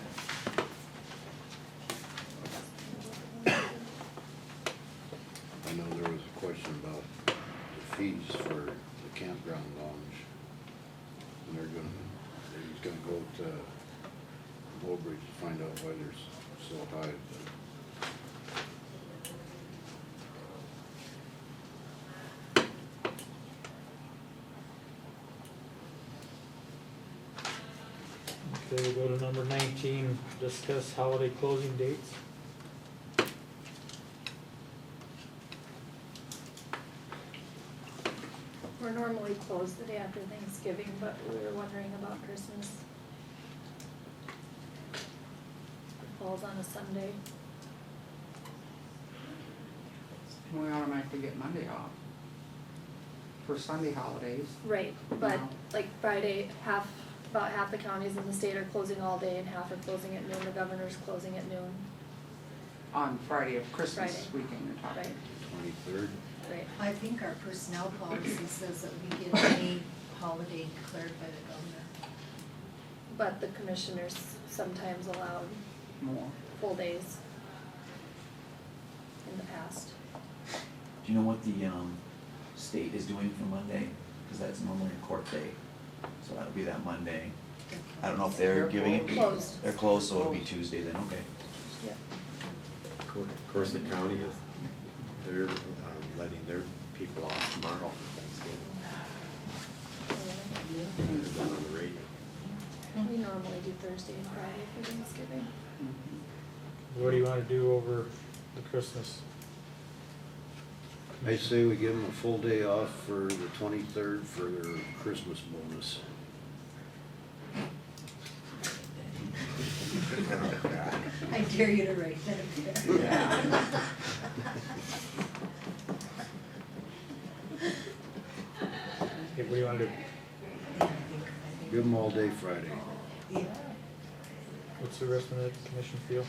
I know there was a question about the fees for the campground lounge. And he's gonna go to Walworth to find out why they're so high. Okay, we'll go to number 19, discuss holiday closing dates. We're normally closed the day after Thanksgiving, but we were wondering about Christmas. It falls on a Sunday. We automatically get Monday off for Sunday holidays. Right, but No. like Friday, about half the counties in the state are closing all day and half are closing at noon. The governor's closing at noon. On Friday of Christmas Friday. weekend, you're talking. Right, 23rd? right. I think our personnel policy says that we get any holiday declared by the governor. But the commissioners sometimes allowed More. full days in the past. Do you know what the state is doing for Monday? cause that's normally a court day, so that'll be that Monday. I don't know if they're giving it. Closed. They're closed, so it'll be Tuesday then, okay. Yeah. Of course, the county is, they're letting their people off tomorrow for Thanksgiving. They're done on the radio. We normally do Thursday and Friday for Thanksgiving. What do you wanna do over the Christmas? I say we give them a full day off for the 23rd for their Christmas bonus. I dare you to write that there. Okay, what do you wanna do? Give them all day Friday. What's the rest of the commission feel?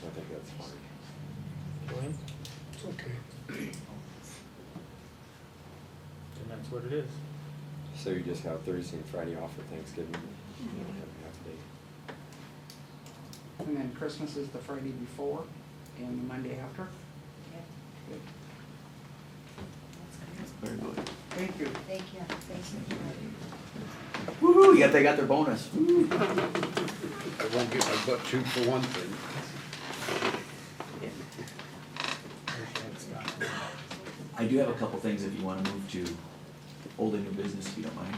I think that's fine. William? It's okay. And that's what it is. So you just have Thursday and Friday off for Thanksgiving, you don't have a half day. And then Christmas is the Friday before and the Monday after? Good. Very good. Thank you. Thank you, thanks. Woo-hoo, they got their bonus. Woo. I won't get my butt chewed for one thing. I do have a couple things if you wanna move to old and new business, if you don't mind.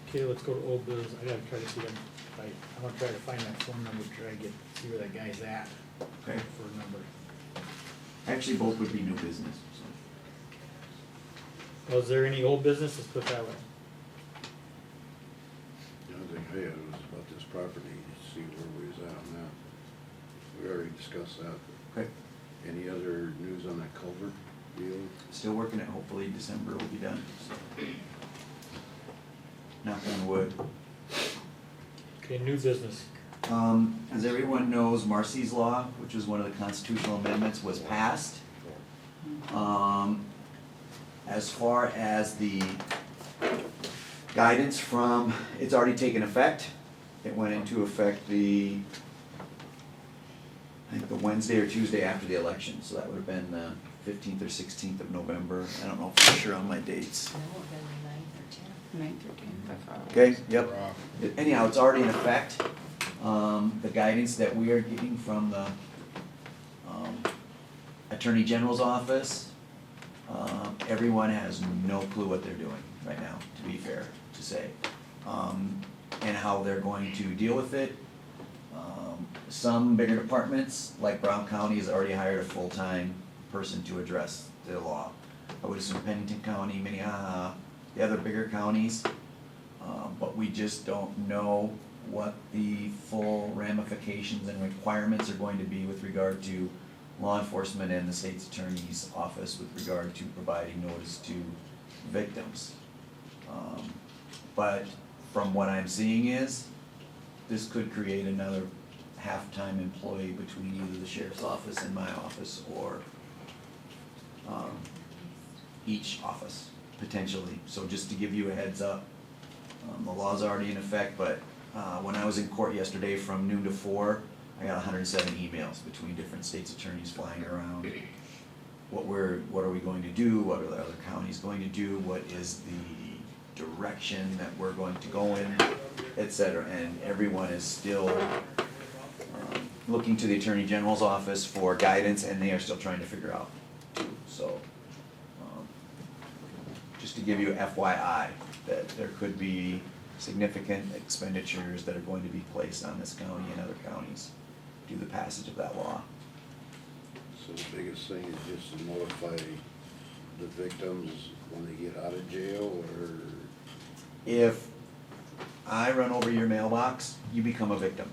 Okay, let's go to old business. I gotta try to see them, I wanna try to find that phone number, try to see where that guy's at. Okay. For a number. Actually, both would be new business, so. Oh, is there any old business? Let's put it that way. The only thing I had was about this property, see where we was at on that. We already discussed that. Okay. Any other news on that culvert deal? Still working it, hopefully December will be done, so. Knock on wood. Okay, new business. As everyone knows, Marcy's Law, which was one of the constitutional amendments, was passed. As far as the guidance from, it's already taken effect. It went into effect I think the Wednesday or Tuesday after the election, so that would have been the 15th or 16th of November. I don't know for sure on my dates. 9th or 10th, I thought. Okay, yep. Anyhow, it's already in effect. The guidance that we are getting from the Attorney General's office, everyone has no clue what they're doing right now, to be fair to say. And how they're going to deal with it. Some bigger departments, like Brown County, has already hired a full-time person to address the law. I would assume Pennington County, Minnehaha, the other bigger counties. But we just don't know what the full ramifications and requirements are going to be with regard to law enforcement and the state's attorney's office with regard to providing notice to victims. But from what I'm seeing is, this could create another half-time employee between either the sheriff's office and my office, or each office, potentially. So just to give you a heads up, the law's already in effect, but when I was in court yesterday from noon to 4, I got 107 emails between different states' attorneys flying around. What are we going to do? What are the other counties going to do? What is the direction that we're going to go in, et cetera. And everyone is still looking to the Attorney General's office for guidance, and they are still trying to figure out too. So, just to give you FYI, that there could be significant expenditures that are going to be placed on this county and other counties due to the passage of that law. So the biggest thing is just to notify the victims when they get out of jail, or? If I run over your mailbox, you become a victim.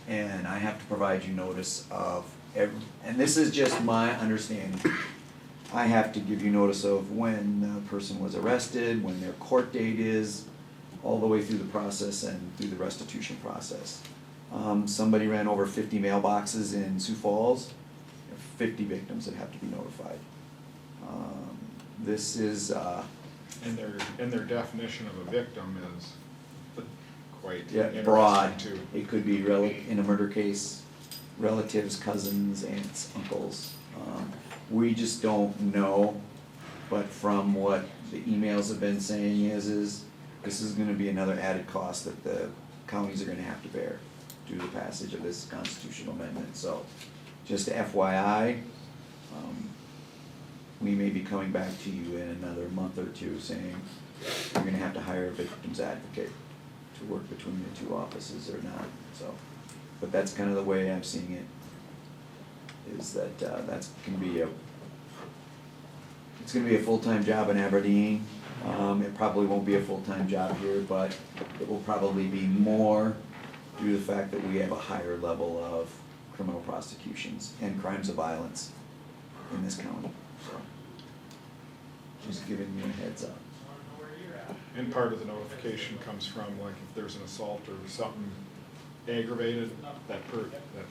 And I have to provide you notice of and this is just my understanding. I have to give you notice of when the person was arrested, when their court date is, all the way through the process and through the restitution process. Somebody ran over 50 mailboxes in Sioux Falls, 50 victims that have to be notified. This is, And their definition of a victim is quite interesting broad. too. It could be in a murder case, relatives, cousins, aunts, uncles. We just don't know But from what the emails have been saying is this is gonna be another added cost that the counties are gonna have to bear due to the passage of this constitutional amendment, so just FYI, we may be coming back to you in another month or two saying you're gonna have to hire a victim's advocate to work between the two offices or not, so. But that's kind of the way I'm seeing it, is that, it's gonna be a full-time job in Aberdeen. It probably won't be a full-time job here, but it will probably be more due to the fact that we have a higher level of criminal prosecutions and crimes of violence in this county, so. Just giving you a heads up. And part of the notification comes from, like, if there's an assault or something aggravated, that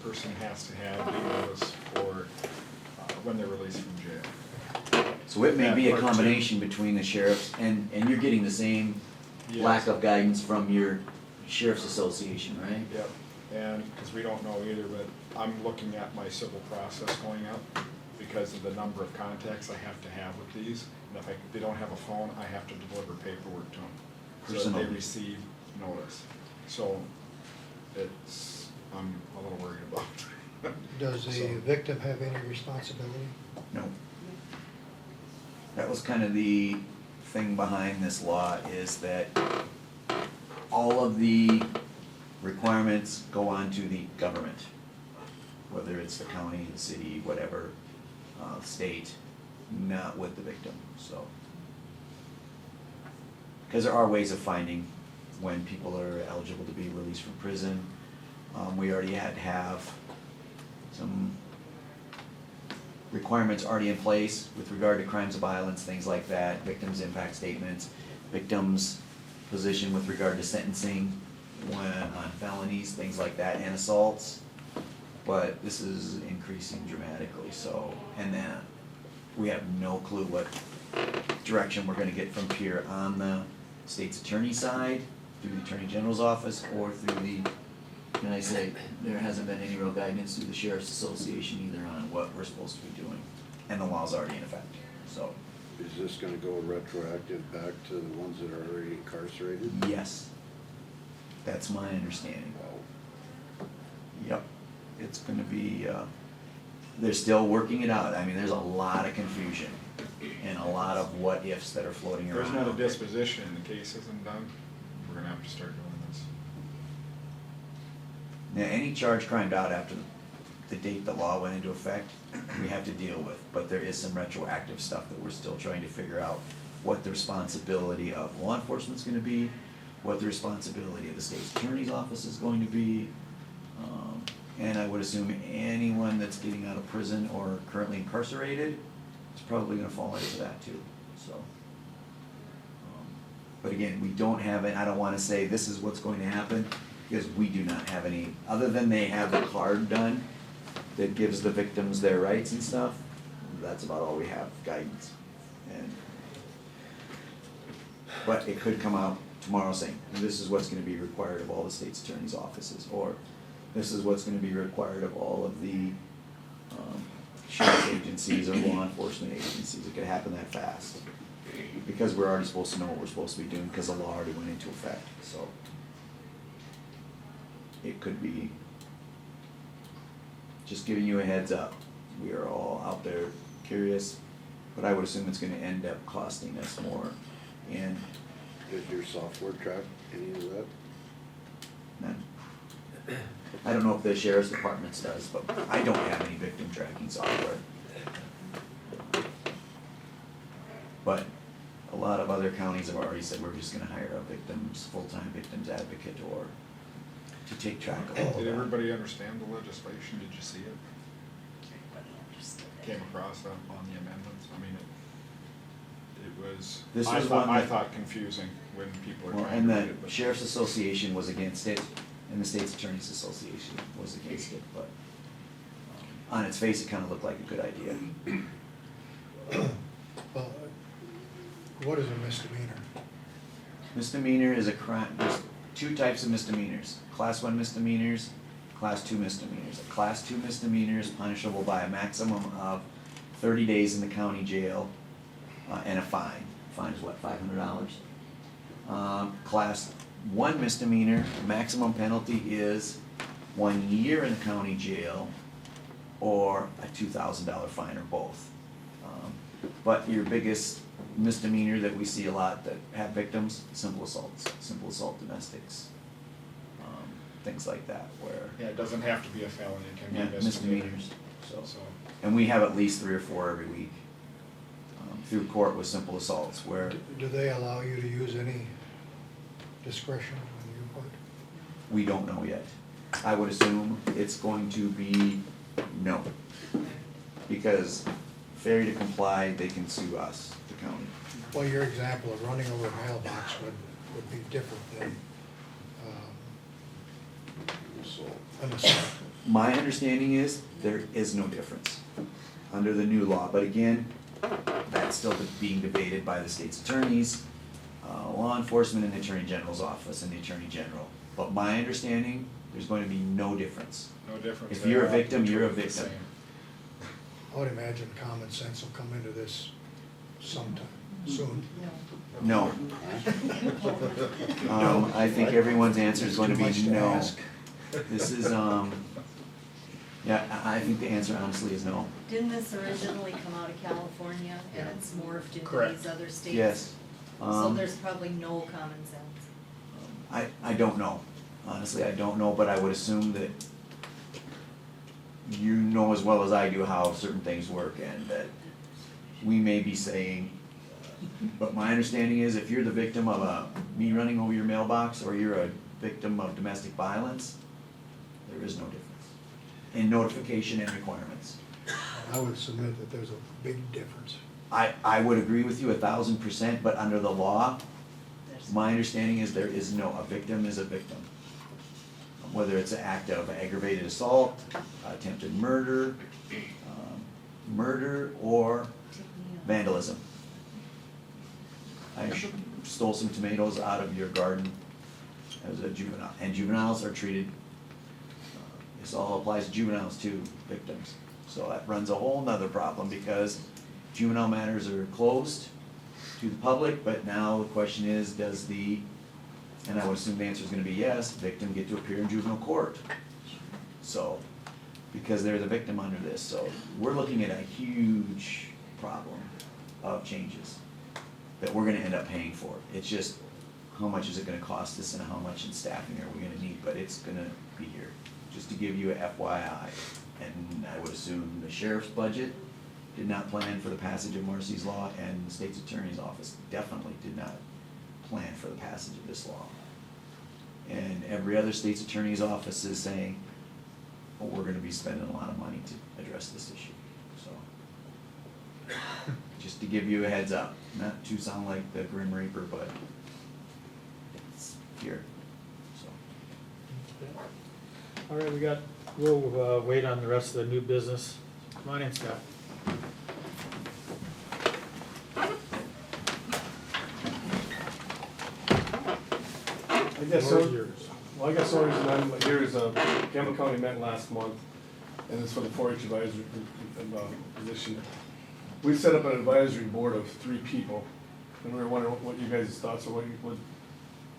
person has to have due notice for when they're released from jail. So it may be a That part too. combination between the sheriffs, and you're getting the same Yes. lack of guidance from your sheriff's association, right? Yep, and, because we don't know either, but I'm looking at my civil process going up because of the number of contacts I have to have with these. And if they don't have a phone, I have to deliver paperwork to them, so that Personally. they receive notice. So, I'm a little worried about. Does the So- victim have any responsibility? No. That was kind of the thing behind this law, is that all of the requirements go on to the government, whether it's the county, the city, whatever, state, not with the victim, so. Because there are ways of finding when people are eligible to be released from prison. We already had to have some requirements already in place with regard to crimes of violence, things like that, victims' impact statements, victims' position with regard to sentencing when on felonies, things like that, and assaults. But this is increasing dramatically, so, and then we have no clue what direction we're gonna get from here on the state's attorney side, through the attorney general's office, or through the, can I say, there hasn't been any real guidance through the sheriff's association either on what we're supposed to be doing, and the law's already in effect, so. Is this gonna go retroactive back to the ones that are already incarcerated? Yes, that's my understanding. Yep, it's gonna be, they're still working it out, I mean, there's a lot of confusion and a lot of what-ifs that are floating If around. there's not a disposition and the case isn't done, we're gonna have to start doing this. Now, any charge crimed out after the date the law went into effect, we have to deal with, but there is some retroactive stuff that we're still trying to figure out what the responsibility of law enforcement's gonna be, what the responsibility of the state's attorney's office is going to be. And I would assume anyone that's getting out of prison or currently incarcerated is probably gonna fall into that too, so. But again, we don't have it, I don't wanna say this is what's going to happen, because we do not have any, other than they have the card done that gives the victims their rights and stuff, that's about all we have, guidance. And but it could come out tomorrow saying, this is what's gonna be required of all the state's attorney's offices, or this is what's gonna be required of all of the sheriff's agencies or law enforcement agencies. It could happen that fast, because we're already supposed to know what we're supposed to be doing, because the law already went into effect, so. It could be, just giving you a heads up, we are all out there curious, but I would assume it's gonna end up costing us more, and Does your software track any of that? none. I don't know if the sheriff's department does, but I don't have any victim tracking software. But a lot of other counties have already said, we're just gonna hire a full-time victims advocate, or to take track of all of that. Did everybody understand the legislation? Did you see it? Came across that on the amendments? I mean, it was, This I was thought, one I that- thought confusing when people are Well, trying and to the read it. but- sheriff's association was against it, and the state's attorney's association was against it, but on its face, it kinda looked like a good idea. Well, what is a misdemeanor? Misdemeanor is a crime, there's two types of misdemeanors, class 1 misdemeanors, class 2 misdemeanors. A class 2 misdemeanor is punishable by a maximum of 30 days in the county jail, and a fine. Fine is what, $500? Class 1 misdemeanor, maximum penalty is 1 year in county jail or a $2,000 fine or both. But your biggest misdemeanor that we see a lot that have victims, simple assaults, simple assault domestics, things like that, where, Yeah, it doesn't have to be a felony, it can be yeah, a misdemeanor. misdemeanors, so. So, And we have at least 3 or 4 every week, through court with simple assaults, where Do they allow you to use any discretion on your part? we don't know yet. I would assume it's going to be no. Because failure to comply, they can sue us, the county. Well, your example of running over a mailbox would be different than, an assault. My understanding is there is no difference under the new law, but again, that's still being debated by the state's attorneys, law enforcement, and the Attorney General's office and the Attorney General. But my understanding, there's going to be no difference. no difference. If you're a They're all victim, you're a treated the victim. same. I would imagine common sense will come into this sometime, soon. No. I think everyone's answer is going to Too much be to no. ask. This is, yeah, I think the answer honestly is no. Didn't this originally come out of California and it's morphed into Correct. these other states? Yes. So there's probably no common sense. I don't know. Honestly, I don't know, but I would assume that you know as well as I do how certain things work and that we may be saying, but my understanding is if you're the victim of me running over your mailbox or you're a victim of domestic violence, there is no difference in notification and requirements. I would submit that there's a big difference. I would agree with you 1,000%, but under the law, my understanding is there is no, a victim is a victim. Whether it's an act of aggravated assault, attempted murder, or vandalism. I stole some tomatoes out of your garden as a juvenile, and juveniles are treated, this all applies to juveniles too, victims. So that runs a whole nother problem because juvenile matters are closed to the public, but now the question is, does the, and I would assume the answer is gonna be yes, victim get to appear in juvenile court? So, because they're the victim under this, so we're looking at a huge problem of changes that we're gonna end up paying for. It's just, how much is it gonna cost us and how much in staffing are we gonna need, but it's gonna be here. Just to give you a FYI, and I would assume the sheriff's budget did not plan for the passage of Marcy's law, and the state's attorney's office definitely did not plan for the passage of this law. And every other state's attorney's office is saying, oh, we're gonna be spending a lot of money to address this issue, so. Just to give you a heads up, not to sound like the Grim Reaper, but it's here, so. All right, we'll wait on the rest of the new business. Come on in, Scott. I guess Floor is so. yours. Well, I guess the only reason I'm here is, Campbell County met last month, and it's for the 4-H advisory position. We set up an advisory board of 3 people, and we were wondering what you guys' thoughts are, what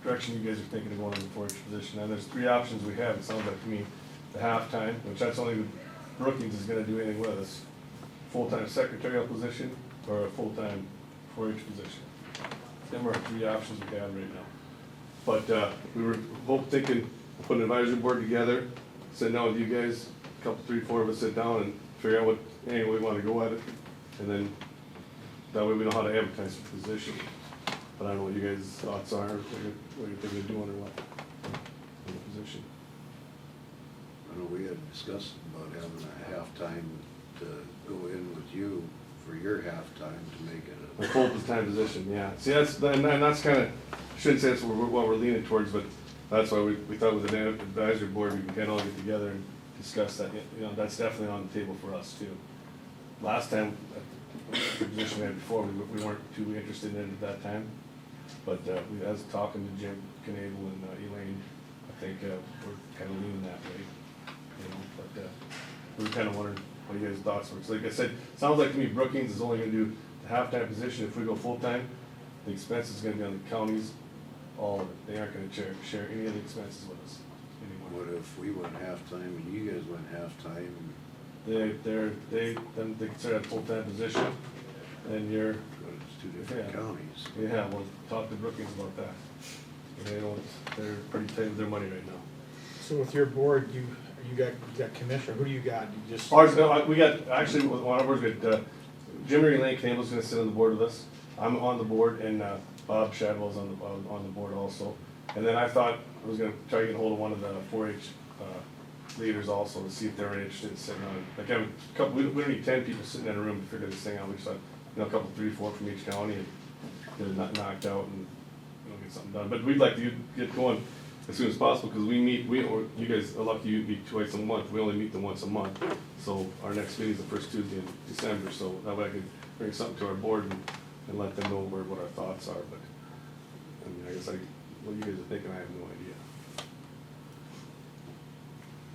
direction you guys are thinking of going in the 4-H position. And there's 3 options we have, it sounds like to me. The half-time, which that's only Brookings is gonna do anything with us. Full-time secretarial position, or a full-time 4-H position. Them are 3 options we have right now. But we were thinking, put an advisory board together, sit down with you guys, a couple, 3, 4 of us sit down and figure out what angle we wanna go at it. And then, that way we know how to advertise the position. But I don't know what you guys' thoughts are, what you're thinking of doing or what, in the position. I know we had discussed about having a halftime to go in with you for your halftime to make it A full-time position, yeah. See, that's kinda, I shouldn't say that's what we're leaning towards, but that's why we thought with an advisory board, we can kinda all get together and discuss that, you know, that's definitely on the table for us too. Last time, the position we had before, we weren't too interested in it at that time, but, we, as talking to Jim Knable and Elaine, I think, we're kinda leaning that way, you know, but, we were kinda wondering what you guys' thoughts were. So like I said, sounds like to me Brookings is only gonna do the halftime position, if we go full-time, the expense is gonna be on the counties, all of it. They aren't gonna share any of the expenses with us anymore. What if we went halftime and you guys went halftime? Then they consider that a full-time position, and you're, But it's two different Yeah. counties. yeah, well, talk to Brookings about that. They don't, they're pretty tight with their money right now. So with your board, you got commissioner, who do you got? You just. Ours, no, we got, actually, one of ours, we got, Jimmy Lane Campbell's gonna sit on the board with us. I'm on the board, and, Bob Shadwell's on the board also. And then I thought I was gonna try to get hold of one of the 4-H, leaders also, to see if they were interested in sitting on, like, I have a couple, we don't need 10 people sitting in a room to figure this thing out. We just thought, a couple, 3, 4 from each county, and get it knocked out and, get something done. But we'd like to get going as soon as possible, because we meet, or you guys are lucky you meet twice a month. We only meet them once a month. So our next meeting is the first Tuesday in December, so that way I could bring something to our board and let them know what our thoughts are. But, I mean, I guess what you guys are thinking, I have no idea.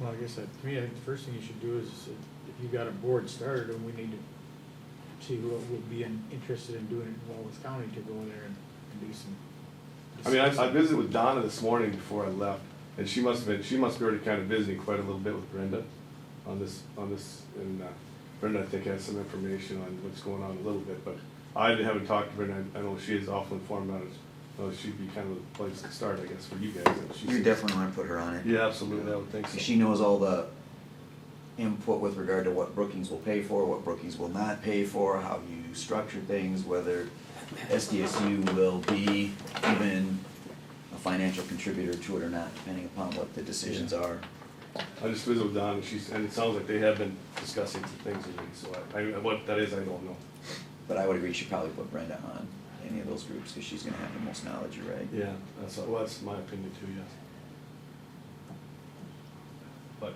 Well, I guess to me, I think the first thing you should do is, if you got a board started, then we need to see who would be interested in doing it in Walworth County to go in there and do some. I mean, I visited with Donna this morning before I left, and she must be already kind of visiting quite a little bit with Brenda on this, and Brenda, I think, has some information on what's going on a little bit, but I haven't talked to Brenda. I know she is awful informed on it. Well, she'd be kind of a place to start, I guess, for you guys. You definitely wanna put her on it. Yeah, absolutely, I would think so. She knows all the input with regard to what Brookings will pay for, what Brookings will not pay for, how you structure things, whether SDSU will be even a financial contributor to it or not, depending upon what the decisions are. I just visited with Don, and it sounds like they have been discussing some things with me, so what that is, I don't know. But I would agree, you should probably put Brenda on any of those groups, because she's gonna have the most knowledge, you're right? Yeah, that's my opinion too, yes. But,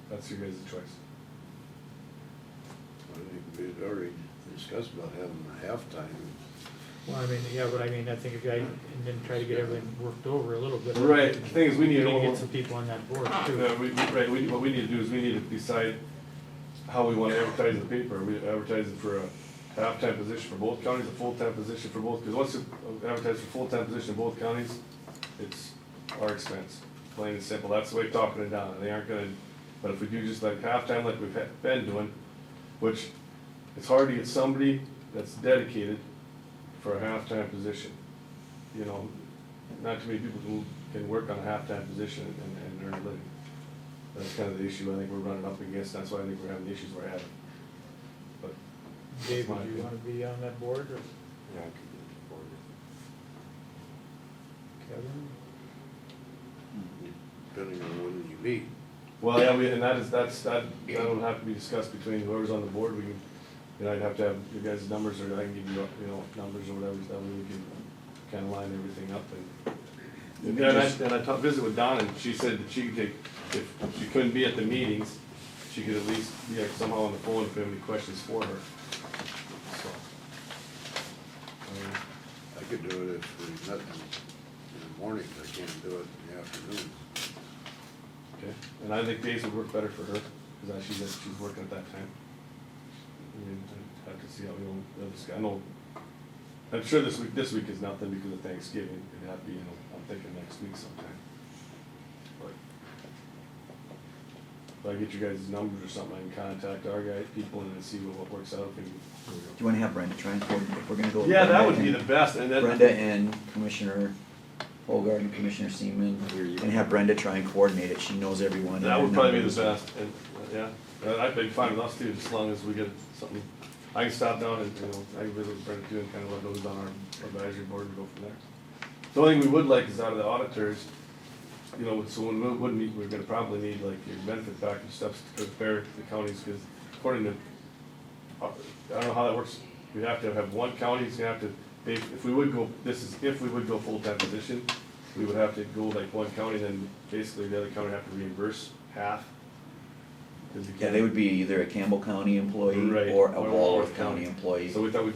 that's your guys' choice. I think we'd already discussed about having a halftime. Well, I mean, yeah, but I mean, I think if I, and then try to get everything worked over a little bit. Right, the thing is, we need to get some people on that board too. Yeah, what we need to do is we need to decide how we wanna advertise the paper. We advertise it for a half-time position for both counties, a full-time position for both, because once you advertise for full-time position in both counties, it's our expense, plain and simple. That's the way talking it down. They aren't gonna, but if we do just like half-time like we've been doing, which it's hard to get somebody that's dedicated for a half-time position. You know, not too many people can work on a half-time position and earn a living. That's kind of the issue I think we're running up against. That's why I think we're having the issues we're having. But Dave, would you wanna be on that board, or Yeah, I could get the board. Kevin? Depending on when you meet. Well, yeah, that'll have to be discussed between whoever's on the board. We can, I'd have to have your guys' numbers, or I can give you, numbers or whatever, so that way we can kind of line everything up. And I visited with Donna, and she said that she could take, if she couldn't be at the meetings, she could at least be somehow on the phone if we have any questions for her. So, I could do it if we met in the morning, I can't do it in the afternoon. okay, and I think days would work better for her, because she's working at that time. I mean, I'd have to see how I know, I'm sure this week is nothing because of Thanksgiving. It'd have to be, I'm thinking next week sometime. But if I get you guys' numbers or something, I can contact our people and then see what works out. Do you wanna have Brenda try and coordinate, if we're gonna go with Yeah, that Brenda would be and- the best, and then. Brenda and Commissioner Hogard and Commissioner Seaman, and have Brenda try and coordinate it, she knows everyone. and That their would probably be numbers. the best, and, yeah, I'd be fine with us too, as long as we get something. I can stop down and, I can visit with Brenda too and kind of let those on our advisory board and go from there. The only thing we would like is out of the auditors, so when we would meet, we're gonna probably need like your benefit package stuff to compare to the counties, because according to, I don't know how that works. We have to have one county, it's gonna have to, if we would go, if we would go full-time position, we would have to go like one county, then basically the other county would have to reimburse half. 'Cause you Yeah, can't- they would be either a Campbell County employee Right, or a or Walworth County employee. So we thought we'd,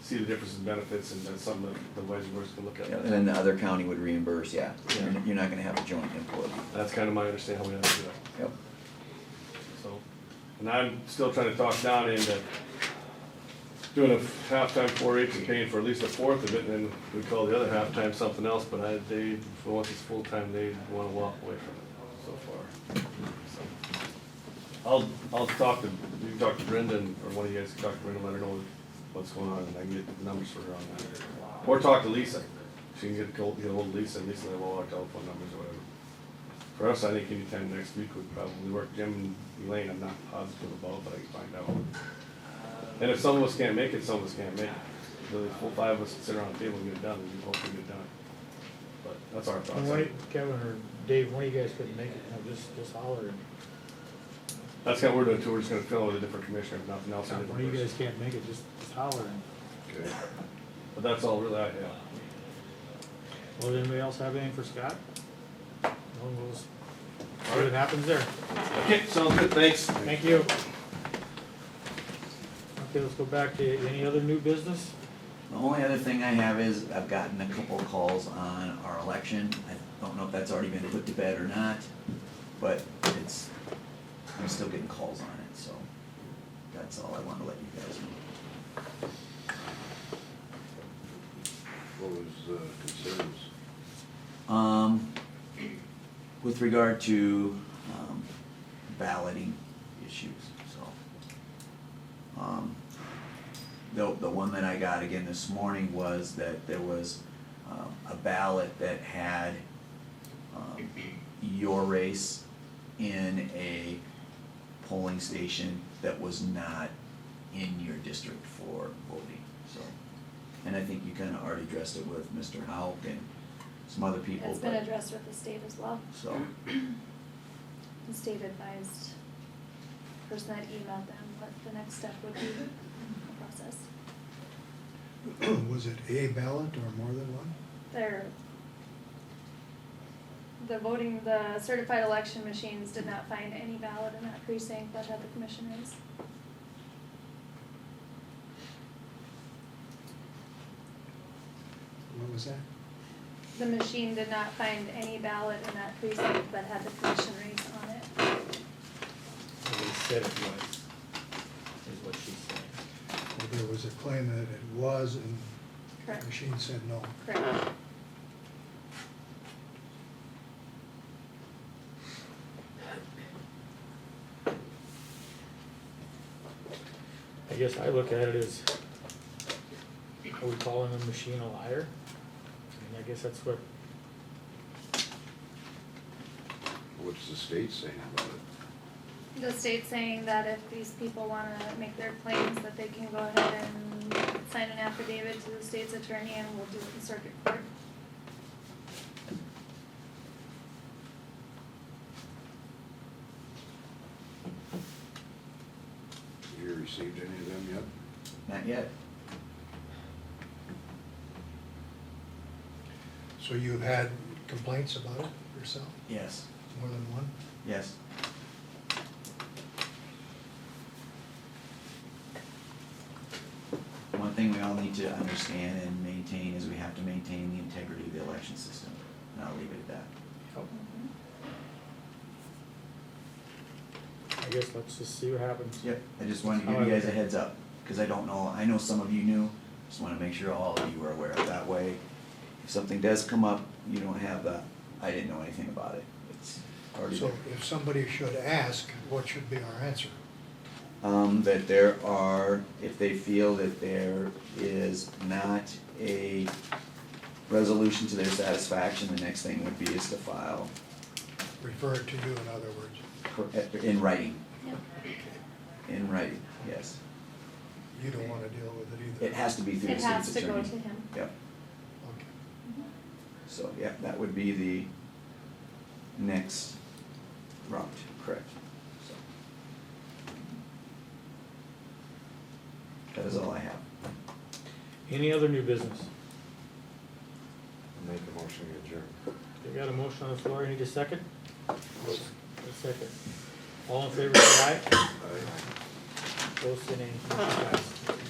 see the difference in benefits, and that's something that the wise boards can look at. Yeah, and then the other county would reimburse, yeah. You're not gonna have a joint employee. That's kind of my understanding how we have to do that. Yep. So, and I'm still trying to talk Don into doing a halftime 4-H and paying for at least a fourth of it, and then we call the other halftime something else, but once it's full-time, they wanna walk away from it so far. So, I'll talk to, you can talk to Brenda, or one of you guys can talk to Brenda, let her know what's going on, and I can get the numbers for her on that. Or talk to Lisa, she can get hold of Lisa, and Lisa will have all our telephone numbers or whatever. For us, I think anytime next week would probably work. Jim and Elaine, I'm not positive about, but I can find out. And if some of us can't make it, some of us can't make it. The full five of us can sit around the table and get it done, and we hopefully get it done. But that's our thoughts. And why, Kevin or Dave, one of you guys couldn't make it, just holler. And That's kind of what we're doing too, we're just gonna fill it with a different commissioner, if nothing else. a different one of you person. guys can't make it, just holler. And Okay. But that's all really, yeah. well, does anybody else have anything for Scott? No, we'll see what happens there. Okay, sounds good, thanks. Thank you. Okay, let's go back to any other new business? The only other thing I have is I've gotten a couple of calls on our election. I don't know if that's already been put to bed or not, but I'm still getting calls on it, so that's all I want to let you guys know. What was, concerns? With regard to, balloting issues, so. The one that I got again this morning was that there was, a ballot that had, your race in a polling station that was not in your district for voting, so. And I think you kinda already addressed it with Mr. Houck and some other people, It's been but- addressed with the state as well. So, The state advised the person that emailed them what the next step would be in the process. Was it a ballot or more than one? The certified election machines did not find any ballot in that precinct that had the commissioners. What was that? The machine did not find any ballot in that precinct that had the commission race on it. They said it was, is what she said. Well, there was a claim that it was, and the Correct. machine said no. Correct. I guess I look at it as, are we calling the machine a liar? I mean, I guess that's what, What's the state saying about it? The state's saying that if these people wanna make their claims, that they can go ahead and sign an affidavit to the state's attorney and we'll do it in circuit court. Have you received any of them yet? not yet. So you've had complaints about it yourself, Yes, more than one? yes. One thing we all need to understand and maintain is we have to maintain the integrity of the election system, and I'll leave it at that. I guess let's just see what happens. Yep, I just wanted to give you guys a heads up, because I don't know, I know some of you knew, just wanna make sure all of you are aware of that way. If something does come up, you don't have the, I didn't know anything about it, it's already So there. if somebody should ask, what should be our answer? That there are, if they feel that there is not a resolution to their satisfaction, the next thing would be is to file Refer it to you, in other words. in writing, Yep. in writing, yes. You don't wanna deal with it either. It has to be through the It state's has to go attorney. to him. Yep, Okay. so, yeah, that would be the next route, correct, so. That is all I have. Any other new business? Make a motion to adjourn. You got a motion on the floor, need a second? A second. All in favor, say aye. Aye. Opposed, say nay. Motion passed.